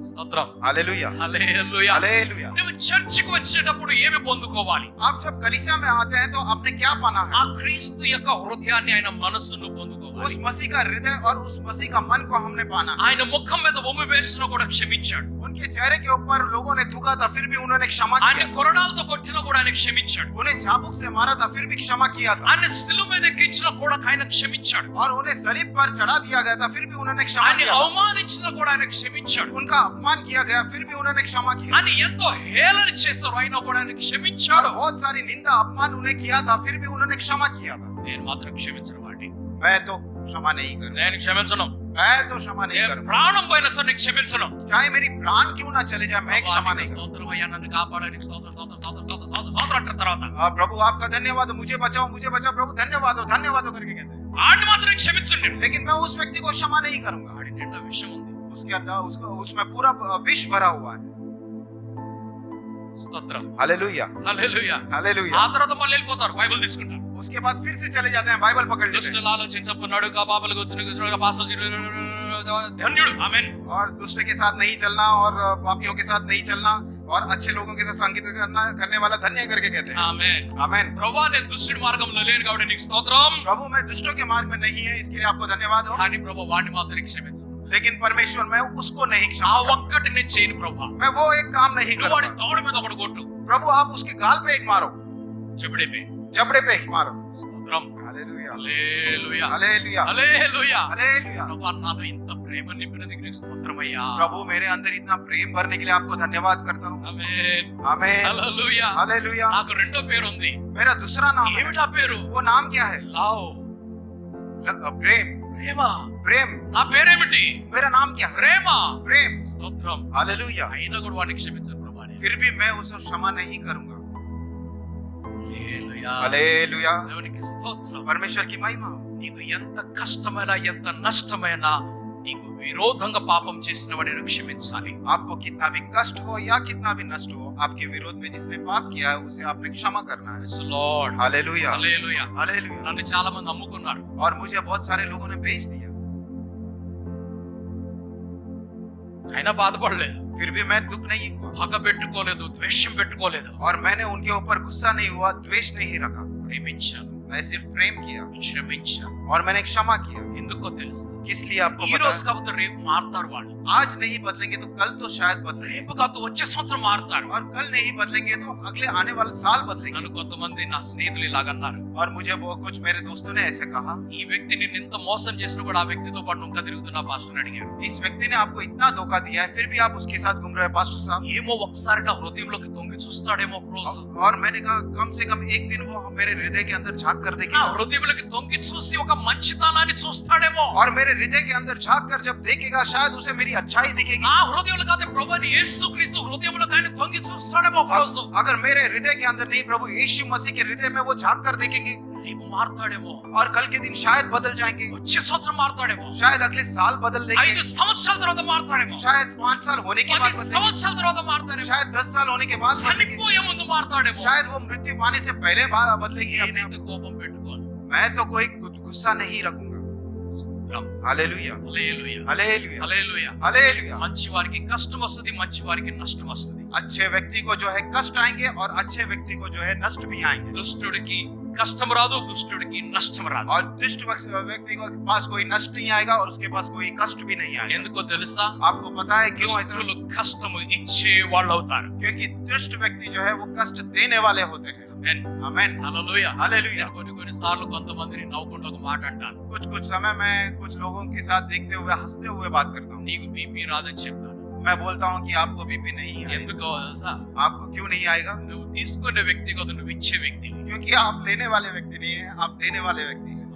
స్తోత్రం, हालेलुया, హల్లెలూయా. हालेलुया। నువ్వు చర్చికి వచ్చేటప్పుడు ఏమి పొందుకోవాలి? आप जब कलीसिया में आते हैं तो आपने क्या पाना ఆ है? క్రీస్తు యొక్క హృదయాన్ని, ఆయన మనస్సును పొందుకోవాలి. उस मसीह का हृदय और उस मसीह का मन को हमने पाना है। ఆయన ముఖం మీద ఉమ్మి వేసినా కూడా క్షమించాడు. उनके चेहरे के ऊपर लोगों ने थूका था, फिर भी उन्होंने क्षमा ఆయన किया। కొరడాలతో కొట్టినా కూడా ఆయన క్షమించాడు. उन्हें चाबुक से मारा था, फिर भी क्षमा किया था। ఆయన శిలువ మీద ఎక్కించినా కూడా ఆయన క్షమించాడు. और उन्हें सलीब पर चढ़ा दिया गया था, फिर भी उन्होंने क्षमा ఆయన किया था। అవమానించినా కూడా ఆయన క్షమించాడు. उनका अपमान किया गया, फिर भी उन्होंने क्षमा किया। ఆయన ఎంతో హేళన చేశారు, అయినా కూడా ఆయన और క్షమించాడు. बहुत सारी निंदा अपमान उन्हें किया था, फिर भी उन्होंने क्षमा किया था। నేను మాత్రం క్షమించను వాడిని, मैं तो क्षमा नहीं करूंगा, నేను క్షమించను. मैं तो क्षमा नहीं నేను करूंगा। ప్రాణం పోయినా సరే నేను క్షమించను. चाहे मेरी प्राण क्यों ना चले जाए, मैं क्षमा नहीं करूंगा। స్తోత్రం అయ్యా, నన్ను కాపాడడానికి స్తోత్రం స్తోత్రం స్తోత్రం స్తోత్రం స్తోత్రం స్తోత్రం అంటారు. తర్వాత प्रभु आपका धन्यवाद हो, मुझे बचाओ प्रभु, धन्यवाद हो करके कहते हैं। వాడిని మాత్రం క్షమించండి. लेकिन मैं उस व्यक्ति को क्षमा नहीं करूंगा। వాడి నిండా విషయం ఉంది. उसके अंदर उसमें पूरा विष भरा हुआ है। స్తోత్రం, हालेलुया, హల్లెలూయా. हालेलुया। ఆ తర్వాత మళ్ళీ వెళ్ళిపోతారు, బైబిల్ తీసుకుంటారు. उसके बाद फिर से चले जाते हैं, बाइबल पकड़ लेते हैं। దుష్టులు ఆలోచించకున్నాడు, పాపాలకు వచ్చిన పాసాలు ధన్యుడు. ఆమేన్. और दुष्ट के साथ नहीं चलना और पापियों के साथ नहीं चलना और अच्छे लोगों के साथ संगीत करने वाला धन्य करके कहते हैं। ఆమేన్. आमेन। ప్రభువా, నేను దుష్టుడి మార్గంలో లేను కాబట్టి నీకు స్తోత్రం. प्रभु मैं दुष्टों के मार्ग में नहीं है, इसके लिए आपको धन्यवाद हो। కానీ ప్రభు వాడిని మాత్రం క్షమించు. लेकिन परमेश्वर मैं उसको नहीं ఆ क्षमा करूंगा। ఒక్కటి నేను చేయను ప్రభు. मैं वो एक काम नहीं నువ్వు వాడి करूंगा। తోడ మీద ఒకటి కొట్టు, प्रभु आप उसके गाल पे एक मारो, చెబిడిపే. जबड़े पे एक मारो। స్తోత్రం, हालेलुया, హల్లెలూయా, हालेलुया, హల్లెలూయా. हालेलुया। ప్రభువా, నాలో ఇంత ప్రేమ నింపినందుకు నీకు స్తోత్రం అయ్యా. प्रभु मेरे अंदर इतना प्रेम भरने के लिए आपको धन्यवाद करता हूँ। ఆమేన్, आमेन, హల్లెలూయా. हालेलुया। నాకు రెండో పేరు ఉంది. मेरा दूसरा नाम है, ఏమిటా పేరు? वो नाम क्या है? లవ్, प्रेम, ప్రేమ. प्रेम। నా పేరేమిటి? मेरा नाम क्या है? ప్రేమ. प्रेम। స్తోత్రం. हालेलुया। అయినా కూడా వాడిని క్షమించను ప్రభు. फिर भी मैं उसे क्षमा नहीं करूंगा। హల్లెలూయా. हालेलुया, దేవునికి స్తోత్రం. परमेश्वर की महिमा। నీకు ఎంత కష్టమైనా, ఎంత నష్టమైనా, నీకు విరోధంగా పాపం చేసిన వాడిని క్షమించాలి. आपको कितना भी कष्ट हो या कितना भी नष्ट हो, आपके विरोध में जिसने पाप किया है उसे आपने क्षमा करना है। Praise the Lord. Hallelujah, hallelujah. Hallelujah. నన్ను చాలా మంది అమ్ముకున్నారు. और मुझे बहुत सारे लोगों ने बेच दिया, అయినా బాధపడలేదు, फिर भी मैं दुख नहीं हुआ పగ పెట్టుకోలేదు, ద్వేషం పెట్టుకోలేదు. और मैंने उनके ऊपर गुस्सा नहीं हुआ, द्वेष नहीं रखा। ప్రేమించాను, मैं सिर्फ प्रेम किया క్షమించాను. और मैंने क्षमा किया। ఎందుకో తెలుసు, किस लिए आपको ఈ पता రోజు है? కాకపోతే రేపు మారుతారు వాళ్ళు. आज नहीं बदलेंगे तो कल तो शायद बदलेंगे, రేపు కాకపోతే వచ్చే సంవత్సరం మారుతారు. और कल नहीं बदलेंगे तो अगले आने वाले साल बदलेंगे। నన్ను కొంతమంది నా స్నేహితులు ఇలాగన్నారు, और मुझे वो कुछ मेरे दोस्तों ने ऐसे कहा, ఈ వ్యక్తి నిన్ను ఎంత మోసం చేసినా కూడా ఆ వ్యక్తితో పాటు ఇంకా తిరుగుతున్నా పాస్టర్ అడిగారు. इस व्यक्ति ने आपको इतना धोखा दिया है, फिर भी आप उसके साथ घूम रहे हैं पास्टर साहब। ఏమో ఒకసారి నా హృదయంలోకి తొంగి చూస్తాడేమో ఒక రోజు. और मैंने कहा कम से कम एक दिन वो मेरे हृदय के अंदर झांक कर నా देखेगा, హృదయంలోకి తొంగి చూసి ఒక మంచితనాన్ని చూస్తాడేమో. और मेरे हृदय के अंदर झांक कर जब देखेगा शायद उसे मेरी अच्छाई दिखेगी। నా హృదయంలో కాదే ప్రభుని యేసుక్రీస్తు హృదయంలో ఆయన తొంగి చూస్తాడేమో ఒక రోజు. अगर मेरे हृदय के अंदर नहीं, प्रभु यीशु मसीह के हृदय में वो झांक कर देखेंगे, రేపు మారుతాడేమో, और कल के दिन शायद बदल जाएंगे, వచ్చే సంవత్సరం మారుతాడేమో, शायद अगले साल बदल देंगे, 5 సంవత్సరాల తర్వాత మారుతాడేమో, शायद 5 साल होने के 10 बाद बदलेंगे, సంవత్సరాల తర్వాత మారుతాడేమో, शायद 10 साल होने के बाद बदलेंगे, చనిపోయే ముందు మారుతాడేమో. शायद वो मृत्यु पाने से पहले बार बदलेंगे। अपने आप। నేనైతే కోపం పెట్టుకోను. मैं तो कोई गुस्सा नहीं रखूंगा। हालेलुया, హల్లెలూయా, हालेलुया, హల్లెలూయా. हालेलुया। మంచి వారికి కష్టం వస్తుంది, మంచి వారికి నష్టం వస్తుంది. अच्छे व्यक्ति को जो है कष्ट आएंगे और अच्छे व्यक्ति को जो है नष्ट भी आएंगे, దుష్టుడికి కష్టం రాదు, దుష్టుడికి నష్టం రాదు. और दुष्ट व्यक्ति के पास कोई नष्ट नहीं आएगा और उसके पास कोई कष्ट भी नहीं आएगा। ఎందుకో తెలుసా, आपको पता है क्यों ऐसा? దుష్టులు కష్టము ఇచ్చే వాళ్ళు అవుతారు. क्योंकि दुष्ट व्यक्ति जो है वो कष्ट देने वाले होते हैं। ఆమేన్, आमेन, హల్లెలూయా. हालेलुया। నేను కొన్ని సార్లు కొంతమందిని నవ్వుకుంటూ ఒక మాట అంటాను, कुछ समय मैं कुछ लोगों के साथ देखते हुए हंसते हुए बात करता हूँ। నీకు బీపీ రాదని చెప్తాను. मैं बोलता हूँ कि आपको बीपी नहीं है। ఎందుకో తెలుసా? आपको क्यों नहीं आएगा? నువ్వు తీసుకునే వ్యక్తి కాదు, నువ్వు ఇచ్చే వ్యక్తి. क्योंकि आप लेने वाले व्यक्ति नहीं है, आप देने वाले व्यक्ति हैं।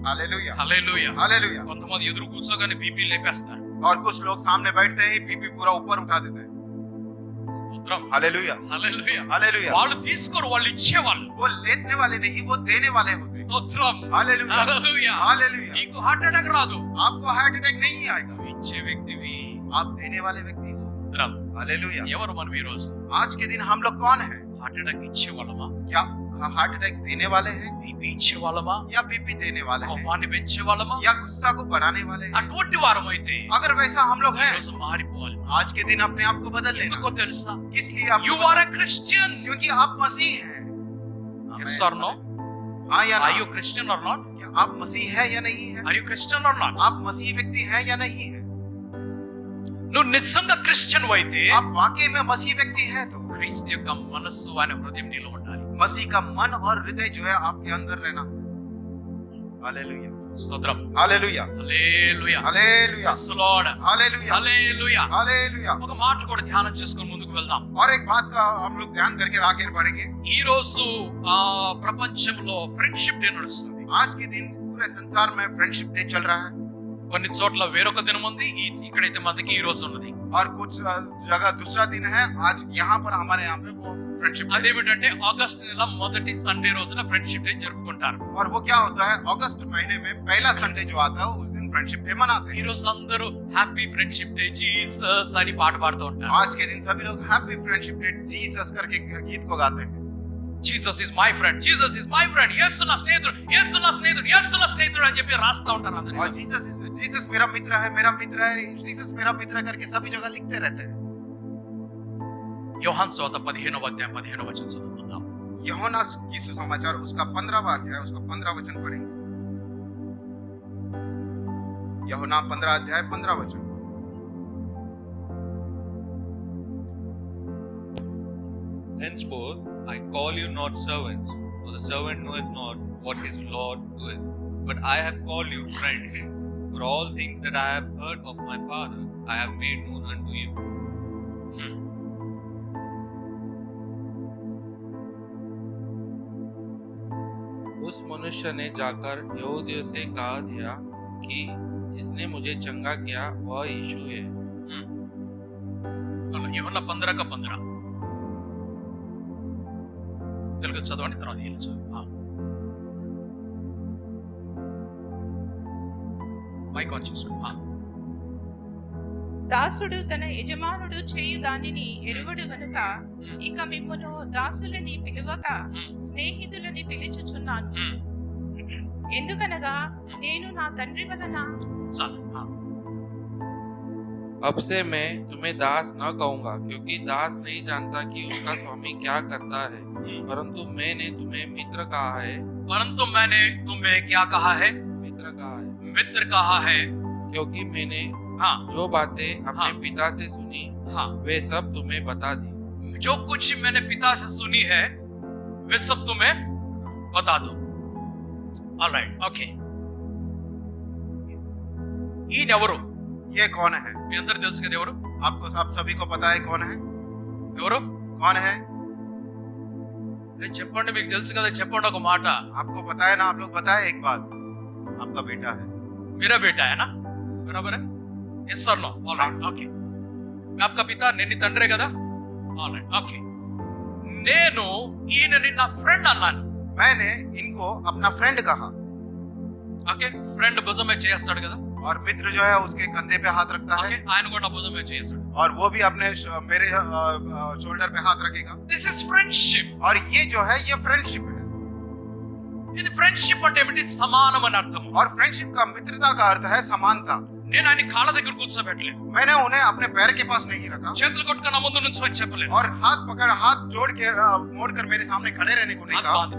हालेलुया, హల్లెలూయా. हालेलुया। కొంతమంది ఎదురు కూర్చోగానే బీపీ లేపేస్తారు. और कुछ लोग सामने बैठते ही बीपी पूरा ऊपर उठा देते हैं। స్తోత్రం. हालेलुया, హల్లెలూయా. हालेलुया। వాళ్ళు తీసుకోరు, వాళ్ళు ఇచ్చేవాళ్ళు. वो लेने वाले नहीं, वो देने वाले होते हैं। స్తోత్రం. हालेलुया, హల్లెలూయా. हालेलुया। నీకు హార్ట్ అటాక్ రాదు, आपको हार्ट अटैक नहीं आएगा, నువ్వు ఇచ్చే వ్యక్తివి. आप देने वाले व्यक्ति हैं। స్తోత్రం. हालेलुया। ఎవరు మనం ఈ రోజు? आज के दिन हम लोग कौन है? హార్ట్ అటాక్ ఇచ్చే వాళ్ళమా? क्या हार्ट अटैक देने वाले हैं బీపీ ఇచ్చే వాళ్ళమా? या बीपी देने वाले हैं కోపాన్ని పెంచే వాళ్ళమా? या गुस्सा को बढ़ाने वाले हैं? అటువంటి వారమైతే अगर वैसा हम लोग ఈ हैं, రోజు మారిపోవాలి. आज के दिन अपने आप को बदल लेना। ఎందుకో తెలుసా? किस लिए आप? You are a Christian. क्योंकि आप मसीह हैं। yes or no? हाँ या are you ना? Christian or not? क्या आप मसीह है या नहीं है? are you Christian or not? आप मसीह व्यक्ति हैं या नहीं है? నువ్వు నిజంగా క్రిస్టియన్ అయితే आप वाकई में मसीह व्यक्ति हैं तो క్రీస్తు యొక్క మనస్సు అనే హృదయం నీలో ఉండాలి. मसीह का मन और हृदय जो है आपके अंदर रहना है। हालेलुया, స్తోత్రం. हालेलुया, హల్లెలూయా. Hallelujah, yes lord. हालेलुया, హల్లెలూయా. हालेलुया। ఒక మాట కూడా ధ్యానం చేసుకొని ముందుకు వెళ్దాం. और एक बात का हम लोग ध्यान करके आगे बढ़ेंगे। ఈ రోజు ప్రపంచంలో ఫ్రెండ్షిప్ డే నడుస్తుంది. आज के दिन पूरे संसार में फ्रेंडशिप डे चल रहा है కొన్ని చోట్ల వేరొక దినం ఉంది, ఇక్కడైతే మనకి ఈ రోజు ఉన్నది. और कुछ जगह दूसरा दिन है। आज यहाँ पर हमारे यहाँ पे वो फ्रेंडशिप डे। అదేమిటంటే ఆగస్ట్ నెల మొదటి సండే రోజున ఫ్రెండ్షిప్ డే జరుపుకుంటారు. और वो क्या होता है, अगस्त महीने में पहला संडे जो आता है उस दिन फ्रेंडशिप डे मनाते ఈ हैं। రోజు అందరూ హ్యాపీ ఫ్రెండ్షిప్ డే జీసస్ అని పాట పాడుతూ ఉంటారు. आज के दिन सभी लोग हैप्पी फ्रेंडशिप डे जीसस करके गीत को गाते हैं। Jesus is my friend, Jesus is my friend, Yesu నా స్నేహితుడు, యేసు నా స్నేహితుడు, యేసు నా స్నేహితుడు అని చెప్పి రాస్తా ఉంటారు అందరూ. और जीसस मेरा मित्र है, मेरा मित्र है, जीसस मेरा मित्र है करके सभी जगह लिखते रहते हैं। యోహాను సువార్త 15వ అధ్యాయం 15వ వచనం చదువుకుందాం. यूहन्ना की सुसमाचार उसका 15वां अध्याय उसका 15 वचन पढ़ेंगे। यूहन्ना 15 अध्याय 15 वचन। Henceforth I call you not servants, for the servant knoweth not what his Lord doeth. But I have called you friends, for all things that I have heard of my Father I have made known unto you. उस मनुष्य ने जाकर यहूदियों से कहा दिया कि जिसने मुझे चंगा किया वह यीशु है। యోహాను 15:15 తెలుగు చదవండి, తర్వాత ఈయన చదువు. మైక్ ఆన్ చేసుకోండి. దాసుడు తన యజమానుడు చేయు దానిని ఎరుగడు గనుక ఇక మిమ్మును దాసులని పిలువక స్నేహితులని పిలుచుచున్నాను. ఎందుకనగా నేను నా తండ్రి వలన చాలు. अब से मैं तुम्हें दास न कहूंगा, क्योंकि दास नहीं जानता कि उसका स्वामी क्या करता है, परंतु मैंने तुम्हें मित्र कहा है। परंतु मैंने तुम्हें क्या कहा है? मित्र कहा है, मित्र कहा है, क्योंकि मैंने हाँ जो बातें अपने हाँ। पिता से सुनी हाँ, वे सब तुम्हें बता दी। जो कुछ मैंने पिता से सुनी है वे सब तुम्हें बता दो. Alright, okay. ఈయన ఎవరు? ये कौन है? మీ అందరూ తెలుసు కదా ఎవరు? आपको आप सभी को पता है कौन है? ఎవరు? कौन है? నేను చెప్పండి, మీకు తెలుసు కదా, చెప్పండి ఒక మాట. आपको पता है ना? आप लोग बताए एक बात। आपका बेटा है। मेरा बेटा है ना, बराबर है? yes or no? Alright, okay. आपका पिता నేను తండ్రే కదా? Alright, okay. నేను ఈయనని నా ఫ్రెండ్ అన్నాను. मैंने इनको अपना फ्रेंड कहा। ఓకే, ఫ్రెండ్ భుజం మీద చేస్తాడు కదా? और मित्र जो है उसके कंधे पे हाथ रखता ఓకే, है ఆయన కూడా నా భుజం మీద చేస్తాడు. और वो भी अपने मेरे शोल्डर पे हाथ रखेगा। This is friendship. और ये जो है ये फ्रेंडशिप है। ఇది ఫ్రెండ్షిప్ అంటే ఏమిటి? సమానం అని అర్థం. और फ्रेंडशिप का मित्रता का अर्थ है समानता। నేను ఆయన కాళ్ళ దగ్గర కూర్చోబెట్టలేదు, मैंने उन्हें अपने पैर के पास नहीं रखा చేతులు కొట్టుకొని నా ముందు నుంచి వచ్చి చెప్పలేదు. और हाथ जोड़ के मोड़ कर मेरे सामने खड़े रहने को नहीं హాత్ कहा। బాంధ్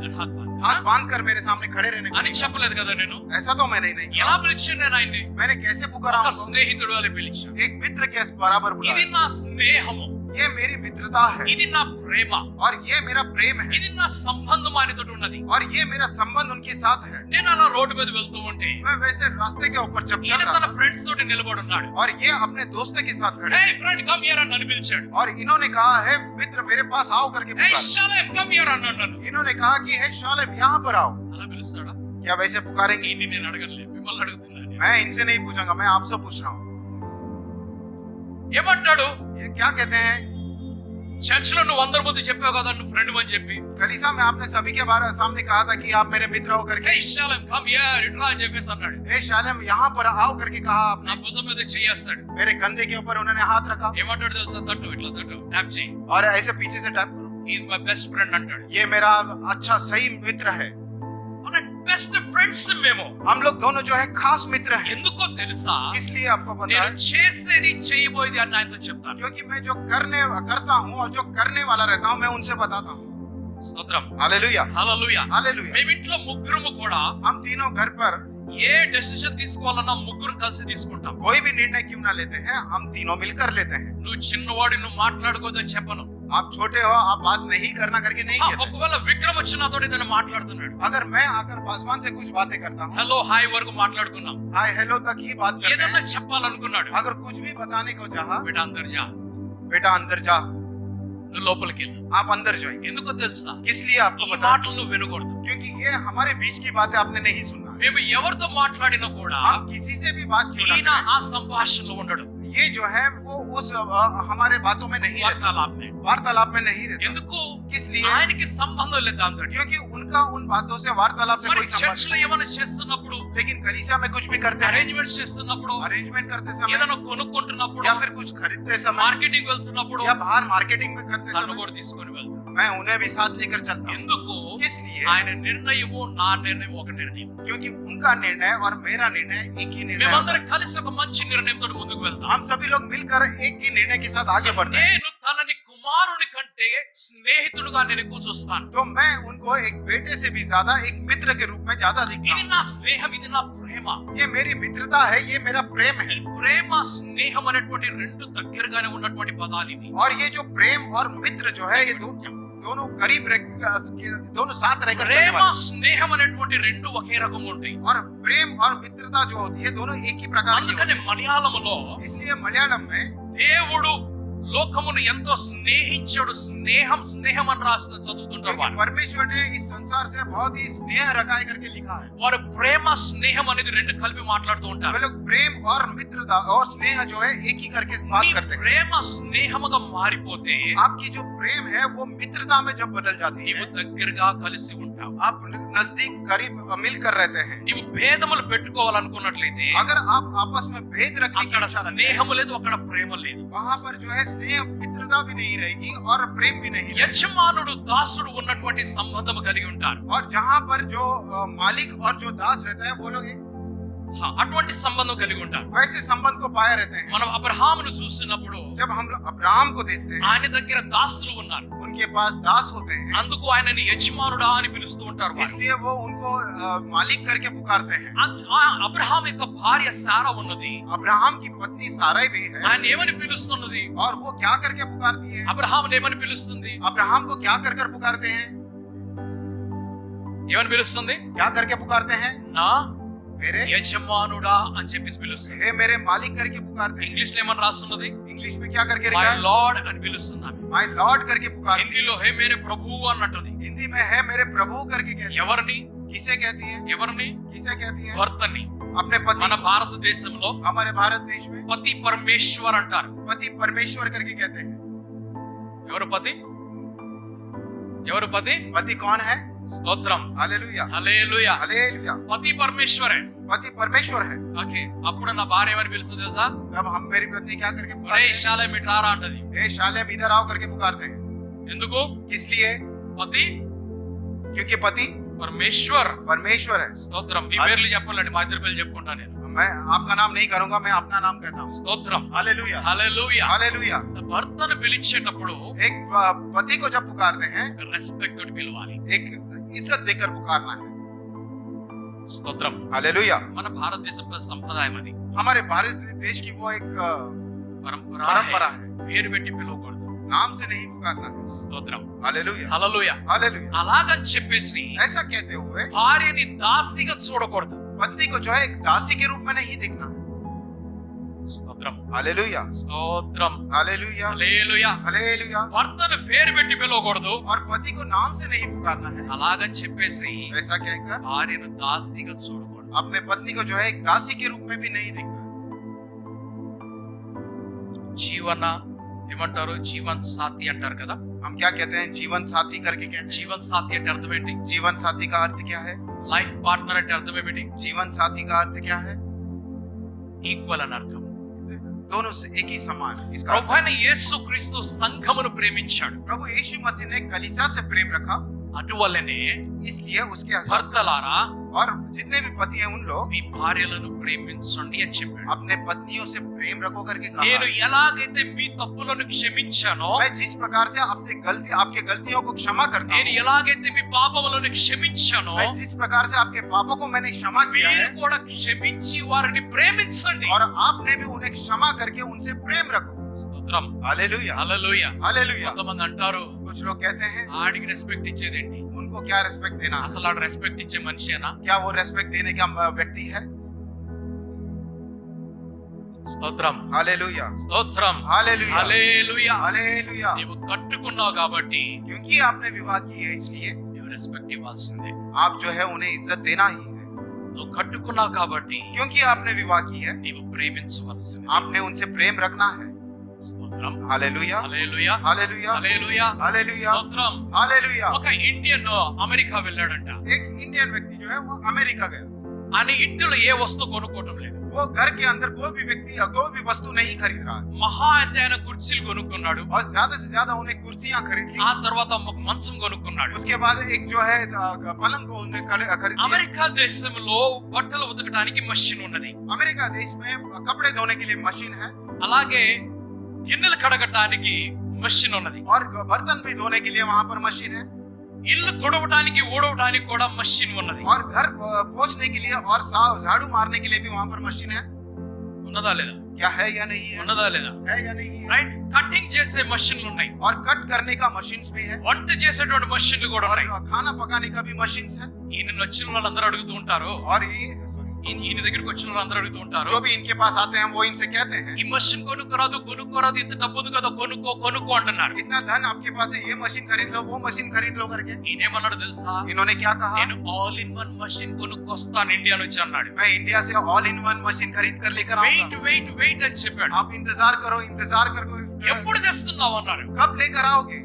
हाथ बांध कर मेरे सामने खड़े रहने को అని नहीं చెప్పలేదు కదా నేను. कहा। ऐसा तो मैंने नहीं ఎలా कहा। పిలిచాను నేను ఆయన్ని? मैंने कैसे पुकारा ఒక उनको? స్నేహితుడు అని పిలిచాను. एक मित्र के बराबर ఇది बुलाया। నా స్నేహము. ये मेरी मित्रता है ఇది నా ప్రేమ, और ये मेरा प्रेम है ఇది నా సంబంధం ఆయనతో ఉన్నది. और ये मेरा संबंध उनके साथ है। నేను అలా రోడ్డు మీద వెళ్తూ ఉంటే मैं वैसे रास्ते के ऊपर जब चल ఈయన रहा తన था ఫ్రెండ్స్ తోటి నిలబడి ఉన్నాడు. और ये अपने दोस्तों के साथ खड़े హే थे ఫ్రెండ్ కమ్ హియర్ అని నన్ను పిలిచాడు. और इन्होंने कहा है मित्र मेरे पास आओ करके హే पुकारा। షాలేం కమ్ హియర్ అన్నాడు నన్ను. इन्होंने कहा कि है शालेम यहाँ पर आओ। అలా పిలుస్తాడా? क्या वैसे पुकारेंगे? ఇది నేను అడగలేదు, మిమ్మల్ని అడుగుతున్నాను. मैं इनसे नहीं पूछूंगा, मैं आपसे पूछ रहा हूँ। ఏమంటాడు? ये क्या कहते हैं? చర్చ్ లో నువ్వు అందరి ముందు చెప్పావు కదా నువ్వు ఫ్రెండ్ అని చెప్పి. कलीसिया में आपने सभी के बारे सामने कहा था कि आप मेरे मित्र हो करके। హే షాలేం కమ్ హియర్ ఇట్లా అని చెప్పేసి అన్నాడు. ए शालेम यहाँ पर आओ करके कहा నా आपने। భుజం మీద చెయ్యేస్తాడు. मेरे कंधे के ऊपर उन्होंने हाथ रखा ఏమంటాడు తెలుసా? తట్టు ఇట్లా తట్టు ట్యాప్ చేయి. और ऐसे पीछे से टैप करो। He is my best friend అంటాడు. ये मेरा अच्छा सही मित्र है। మన బెస్ట్ ఫ్రెండ్స్ మేము. हम लोग दोनों जो है खास मित्र हैं। ఎందుకో తెలుసా? इसलिए आपको पता నేను है చేసేది చేయబోయేది అని ఆయనతో చెప్తాను. क्योंकि मैं जो करता हूँ और जो करने वाला रहता हूँ मैं उनसे बताता हूँ। స్తోత్రం. हालेलुया హల్లెలూయా. हालेलुया। మేము ఇంట్లో ముగ్గురము కూడా हम तीनों घर पर ఏ డెసిషన్ తీసుకోవాలన్నా ముగ్గురు కలిసి తీసుకుంటాం. कोई भी निर्णय क्यों ना लेते हैं, हम तीनों मिलकर लेते हैं। నువ్వు చిన్నవాడి నువ్వు మాట్లాడుకోదో చెప్పను. आप छोटे हो, आप बात नहीं करना करके नहीं कहते। ఒకవేళ విక్రమ్ వచ్చి నాతో ఏదైనా మాట్లాడుతున్నాడు, अगर मैं आकर पासवान से कुछ बातें करता हूँ, హలో హాయ్ వరకు మాట్లాడుకున్నాం, हाय हेलो तक ही बात करते ఏదన్నా हैं। చెప్పాలనుకున్నాడు, अगर कुछ भी बताने को चाहा, బిడ్డ అందరు జా, बेटा अंदर जा, నువ్వు లోపలికి వెళ్ళు. आप अंदर जाइए। ఎందుకో తెలుసా? किस लिए आपको ఈ बता? మాటలు నువ్వు వినకూడదు. क्योंकि ये हमारे बीच की बातें आपने नहीं सुनना। మేము ఎవరితో మాట్లాడినా కూడా हम किसी से भी बात क्यों ना ఈయన करें, ఆ సంభాషణలో ఉండడు. ये जो है वो उस हमारे बातों में नहीं रहता, వార్తాలాపం. वार्तालाप में नहीं रहता। ఎందుకు? किस लिए? ఆయనకి సంబంధం లేదు దాంతో. क्योंकि उनका उन बातों से वार्तालाप से మరి कोई संबंध చర్చ్ లో ఏమైనా చేస్తున్నప్పుడు, नहीं। लेकिन कलीसिया में कुछ भी करते हैं, అరేంజ్మెంట్స్ చేస్తున్నప్పుడు, अरेंजमेंट करते समय ఏదైనా కొనుక్కుంటున్నప్పుడు, या फिर कुछ खरीदते समय మార్కెటింగ్ వెళ్తున్నప్పుడు या बाहर मार्केटिंग में करते నన్ను समय కూడా తీసుకొని వెళ్తాను. मैं उन्हें भी साथ लेकर चलता हूँ। ఎందుకు? किस लिए? ఆయన నిర్ణయము నా నిర్ణయం ఒక నిర్ణయం. क्योंकि उनका निर्णय और मेरा निर्णय एक ही निर्णय होता మేమందరం కలిసి ఒక మంచి నిర్ణయంతో ముందుకు है। వెళ్తాం. हम सभी लोग मिलकर एक ही निर्णय के साथ आगे बढ़ते हैं। నేను తనని కుమారుని కంటే స్నేహితుడుగా నేను ఎక్కువ చూస్తాను. तो मैं उनको एक बेटे से भी ज्यादा एक मित्र के रूप में ज्यादा दिखता ఇది हूँ। నా స్నేహం, ఇది నా ప్రేమ. ये मेरी मित्रता है, ये मेरा प्रेम ఈ है। ప్రేమ స్నేహం అనేటువంటి రెండు దగ్గరగానే ఉన్నటువంటి పదాలు ఇవి. और ये जो प्रेम और मित्र जो है ये दोनों करीब दोनों साथ रहकर चलने ప్రేమ वाले। స్నేహం అనేటువంటి రెండు ఒకే రకం ఉంటాయి. और प्रेम और मित्रता जो होती है दोनों एक ही प्रकार की होती అందుకనే మలయాళంలో है। इसलिए मलयालम में దేవుడు లోకమును ఎంతో స్నేహించాడు, స్నేహం స్నేహం అని రాసి చదువుతుంటారు क्योंकि వాళ్ళు. परमेश्वर ने इस संसार से बहुत ही स्नेह रखाए करके लिखा है। వారు ప్రేమ స్నేహం అనేది రెండు కలిపి మాట్లాడుతూ वे ఉంటారు. लोग प्रेम और मित्रता और स्नेह जो है एक ही करके बात నీ करते हैं। ప్రేమ స్నేహముగా మారిపోతే आपकी जो प्रेम है वो मित्रता में जब बदल जाती నీవు है, దగ్గరగా కలిసి ఉంటావు. आप नजदीक करीब मिलकर रहते हैं। నీవు భేదములు పెట్టుకోవాలనుకున్నట్లయితే अगर आप आपस में भेद रखने की అక్కడ इच्छा रखते हैं, స్నేహము లేదు, అక్కడ ప్రేమ లేదు. वहां पर जो है स्नेह मित्रता भी नहीं रहेगी और प्रेम भी नहीं रहेगी। యజమానుడు దాసుడు ఉన్నటువంటి సంబంధం కలిగి ఉంటారు. और जहां पर जो मालिक और जो दास रहता है वो लोग एक అటువంటి సంబంధం కలిగి ఉంటారు. वैसे संबंध को पाए रहते हैं। మనం అబ్రహామును చూసినప్పుడు जब हम लोग अब्राहम को देखते हैं, ఆయన దగ్గర దాసులు ఉన్నారు. उनके पास दास होते हैं, అందుకు ఆయనని యజమానుడా అని పిలుస్తూ ఉంటారు వాళ్ళు. इसलिए वो उनको मालिक करके पुकारते हैं। అబ్రహాం యొక్క భార్య సారా ఉన్నది. अब्राहम की पत्नी साराई भी है, ఆయన ఏమని పిలుస్తున్నది? और वो क्या करके पुकारती है? అబ్రహాం ఏమని పిలుస్తుంది? अब्राहम को क्या कर कर पुकारते हैं? ఏమని పిలుస్తుంది? क्या करके पुकारते हैं? నా मेरे యజమానుడా అని చెప్పేసి పిలుస్తుంది. हे मेरे मालिक करके पुकारते हैं। ఇంగ్లీష్ లో ఏమని రాస్తున్నది? इंग्लिश में क्या करके మై लिखा है? లార్డ్ అని పిలుస్తున్నాను. माय लॉर्ड करके पुकारती है। హిందీలో హే మేరే ప్రభువు అన్నట్టుది. हिंदी में है मेरे प्रभु करके कहती है। ఎవరిని? किसे कहती है? ఎవరిని? किसे कहती है? భర్తని. अपने पति। మన భారతదేశంలో हमारे भारत देश में పతి పరమేశ్వర్ అంటారు. पति परमेश्वर करके कहते हैं। ఎవరు పతి? ఎవరు పతి? पति कौन है? స్తోత్రం. हालेलुया హల్లెలూయా. हालेलुया। పతి పరమేశ్వరే. पति परमेश्वर है। ఓకే. అప్పుడు నా భార్య ఏమని పిలుస్తుంది తెలుసా? तब हम मेरी पत्नी क्या करके ఒరే पुकारते हैं? శాలేం ఇటు రారా అంటది. हे शालेम इधर आओ करके पुकारते हैं। ఎందుకు? किस लिए? పతి क्योंकि पति పరమేశ్వర్. परमेश्वर है। స్తోత్రం. మీ పేర్లు చెప్పాలండి, మా ఇద్దరి పేర్లు చెప్పుకుంటా నేను. मैं आपका नाम नहीं करूंगा, मैं अपना नाम कहता हूँ। స్తోత్రం. हालेलुया హల్లెలూయా. हालेलुया। భర్తను పిలిచేటప్పుడు एक पति को जब पुकारते हैं, రెస్పెక్ట్ తోటి పిలవాలి. एक इज्जत देकर पुकारना है। స్తోత్రం. हालेलुया। మన భారతదేశ సంప్రదాయం అది. हमारे भारत देश की वो एक పరంపర परंपरा है। పేరు పెట్టి పిలవకూడదు. नाम से नहीं पुकारना है। స్తోత్రం. हालेलुया హల్లెలూయా. हालेलुया। అలాగని చెప్పేసి ऐसा कहते हुए భార్యని దాసిగా చూడకూడదు. पत्नी को जो है एक दासी के रूप में नहीं देखना है। స్తోత్రం. हालेलुया స్తోత్రం. हालेलुया హల్లెలూయా. हालेलुया। భర్తను పేరు పెట్టి పిలవకూడదు. और पति को नाम से नहीं पुकारना है। అలాగని చెప్పేసి ऐसा कहकर భార్యను దాసిగా చూడకూడదు. अपने पत्नी को जो है एक दासी के रूप में भी नहीं देखना है। జీవన ఏమంటారు, జీవన్ సాథి అంటారు కదా. हम क्या कहते हैं? जीवन साथी करके कहते हैं। జీవన్ సాథి అంటే అర్థం ఏంటి? जीवन साथी का अर्थ क्या है? లైఫ్ పార్ట్నర్ అంటే అర్థం ఏమిటి? जीवन साथी का अर्थ क्या है? ఈక్వల్ అని అర్థం. दोनों से एक ही समान। इसका ప్రభు అయిన యేసుక్రీస్తు సంఘమును ప్రేమించాడు. प्रभु यीशु मसीह ने कलीसिया से प्रेम रखा, అటువల్లనే इसलिए उसके हिसाब से భర్తలారా और जितने भी पति हैं उन लोग మీ భార్యలను ప్రేమించండి అని చెప్పాడు. अपने पत्नियों से प्रेम रखो करके నేను कहा। ఎలాగైతే మీ తప్పులను క్షమించానో, मैं जिस प्रकार से आपके गलतियों को क्षमा करता నేను हूँ, ఎలాగైతే మీ పాపములను క్షమించానో, मैं जिस प्रकार से आपके पापों को मैंने क्षमा किया మీరు है, కూడా క్షమించి వారిని ప్రేమించండి. और आपने भी उन्हें क्षमा करके उनसे प्रेम रखो। స్తోత్రం. हालेलुया హల్లెలూయా. हालेलुया। కొంతమంది అంటారు, कुछ लोग कहते हैं ఆడికి రెస్పెక్ట్ ఇచ్చేదేంటి? उनको क्या रेस्पेक्ट देना? అసలు ఆడు రెస్పెక్ట్ ఇచ్చే మనిషేనా? क्या वो रेस्पेक्ट देने का व्यक्ति है? స్తోత్రం. हालेलुया స్తోత్రం. हालेलुया హల్లెలూయా. हालेलुया। నీవు కట్టుకున్నావు కాబట్టి क्योंकि आपने विवाह की है इसलिए నీవు రెస్పెక్ట్ ఇవ్వాల్సిందే. आप जो है उन्हें इज्जत देना ही है। నువ్వు కట్టుకున్నావు కాబట్టి क्योंकि आपने विवाह की है, నీవు ప్రేమించవలసిందే. आपने उनसे प्रेम रखना है। స్తోత్రం. हालेलुया హల్లెలూయా. हालेलुया హల్లెలూయా. हालेलुया స్తోత్రం. हालेलुया। ఒక ఇండియన్ అమెరికా వెళ్ళాడంట. एक इंडियन व्यक्ति जो है वो अमेरिका गया। ఆయన ఇంటిలో ఏ వస్తువు కొనుక్కోవటం లేదు. वो घर के अंदर कोई भी व्यक्ति या कोई भी वस्तु नहीं खरीद रहा है, మహా అయితే ఆయన కుర్చీలు కొనుక్కున్నాడు. और ज्यादा से ज्यादा उन्हें कुर्सियां खरीद ली। ఆ తర్వాత ఒక మంచం కొనుక్కున్నాడు. उसके बाद एक जो है पलंग को उन्हें खरीद लिया। అమెరికా దేశంలో బట్టలు ఉతకడానికి మషిన్ ఉన్నది. अमेरिका देश में कपड़े धोने के लिए मशीन है, అలాగే గిన్నెలు కడగటానికి మషిన్ ఉన్నది. और बर्तन भी धोने के लिए वहां पर मशीन है, ఇల్లు తుడవటానికి ఊడవటానికి కూడా మషిన్ ఉన్నది. और घर पोंछने के लिए और झाड़ू मारने के लिए भी वहां पर मशीन है। ఉన్నదా లేదా? क्या है या नहीं है? ఉన్నదా లేదా? है या नहीं है? రైట్. కటింగ్ చేసే మషిన్లు ఉన్నాయి. और कट करने का मशीन्स भी है, వంట చేసేటువంటి మషిన్లు కూడా और ఉన్నాయి. खाना पकाने का भी मशीन्स है। ఈయన వచ్చిన వాళ్ళందరూ అడుగుతూ ఉంటారు, और ये ఈయన దగ్గరికి వచ్చిన వాళ్ళందరూ అడుగుతూ ఉంటారు, जो भी इनके पास आते हैं वो इनसे कहते हैं, ఈ మషిన్ కొనుక్కోరాదు, ఇంత డబ్బు ఉంది కదా, కొనుక్కో అంటున్నారు. इतना धन आपके पास है, ये मशीन खरीद लो, वो मशीन खरीद लो करके। ఈయనేమన్నాడు తెలుసా? इन्होंने क्या कहा? నేను ఆల్ ఇన్ వన్ మషిన్ కొనుక్కొస్తాను ఇండియా నుంచి అన్నాడు. मैं इंडिया से ऑल इन वन मशीन खरीद कर लेकर వెయిట్ आऊंगा। వెయిట్ వెయిట్ అని చెప్పాడు. आप इंतजार करो, इंतजार करो। ఎప్పుడు తెస్తున్నావు అన్నారు. कब लेकर आओगे?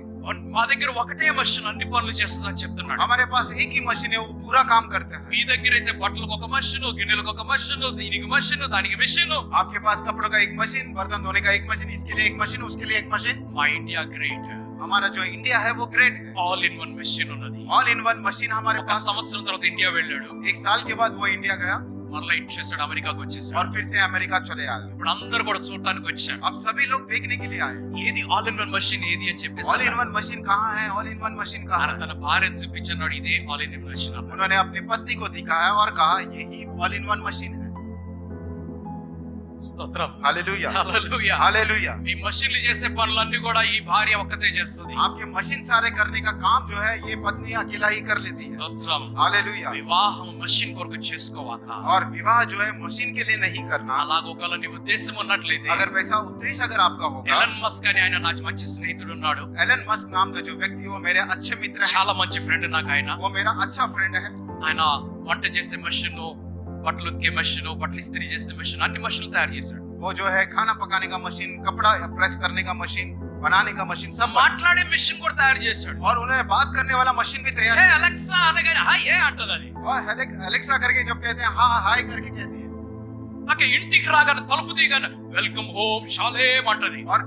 మా దగ్గర ఒకటే మషిన్ అన్ని పనులు చేస్తుందని చెప్తున్నాడు. हमारे पास एक ही मशीन है, वो पूरा काम करता है। మీ దగ్గర అయితే బట్టలకు ఒక మషిన్, గిన్నెలకు ఒక మషిన్, దీనికి మషిన్, దానికి మషిన్. आपके पास कपड़ों का एक मशीन, बर्तन धोने का एक मशीन, इसके लिए एक मशीन, उसके लिए एक मशीन। మా ఇండియా గ్రేట్. हमारा जो इंडिया है वो ग्रेट है, ఆల్ ఇన్ వన్ మషిన్ ఉన్నది. ऑल इन वन मशीन हमारे ఒక पास। సంవత్సరం తర్వాత ఇండియా వెళ్ళాడు. एक साल के बाद वो इंडिया गया మరలా ఇటు చేశాడు, అమెరికాకు వచ్చేసాడు. और फिर से अमेरिका चले आए। ఇప్పుడు అందరూ కూడా చూడటానికి వచ్చారు. अब सभी लोग देखने के लिए आए। ఏది ఆల్ ఇన్ వన్ మషిన్ ఏది అని చెప్పేసి ऑल इन वन मशीन कहाँ है? ऑल इन वन मशीन कहाँ ఆయన है? తన భార్యను చూపించున్నాడు, ఇదే ఆల్ ఇన్ వన్ మషిన్ అన్నాడు. उन्होंने अपनी पत्नी को दिखाया और कहा यही ऑल इन वन मशीन है। స్తోత్రం. हालेलुया హల్లెలూయా. हालेलुया। ఈ మషిన్లు చేసే పనులన్నీ కూడా ఈ భార్య ఒక్కతే చేస్తుంది. आपके मशीन सारे करने का काम जो है ये पत्नी अकेला ही कर लेती है। స్తోత్రం. हालेलुया। వివాహం మషిన్ కొరకు చేసుకోవాక, और विवाह जो है मशीन के लिए नहीं करना। అలాగ ఒకవేళ నీ ఉద్దేశం ఉన్నట్లయితే, अगर वैसा उद्देश्य अगर आपका होगा, ఎలన్ మస్క్ అని ఆయన నాకు మంచి స్నేహితుడు ఉన్నాడు. एलन मस्क नाम का जो व्यक्ति वो मेरे अच्छे मित्र है, చాలా మంచి ఫ్రెండ్ నాకు ఆయన. वो मेरा अच्छा फ्रेंड है। ఆయన వంట చేసే మషిన్, బట్టలు ఉతికే మషిన్, బట్టలు ఇస్త్రీ చేసే మషిన్, అన్ని మషిన్లు తయారు చేశాడు. वो जो है खाना पकाने का मशीन, कपड़ा प्रेस करने का मशीन, बनाने का मशीन सब మాట్లాడే మిషన్ కూడా తయారు చేశాడు. और उन्होंने बात करने वाला मशीन भी तैयार హే किया। అలెక్సా అనగానే హాయ్ హే అంటది అది. और एलेक्सा करके जब कहते हैं हाँ हाय करके कहती है। ఓకే, ఇంటికి రాగానే తలుపు తీయగానే వెల్కమ్ హోమ్ షాలేం అంటది. और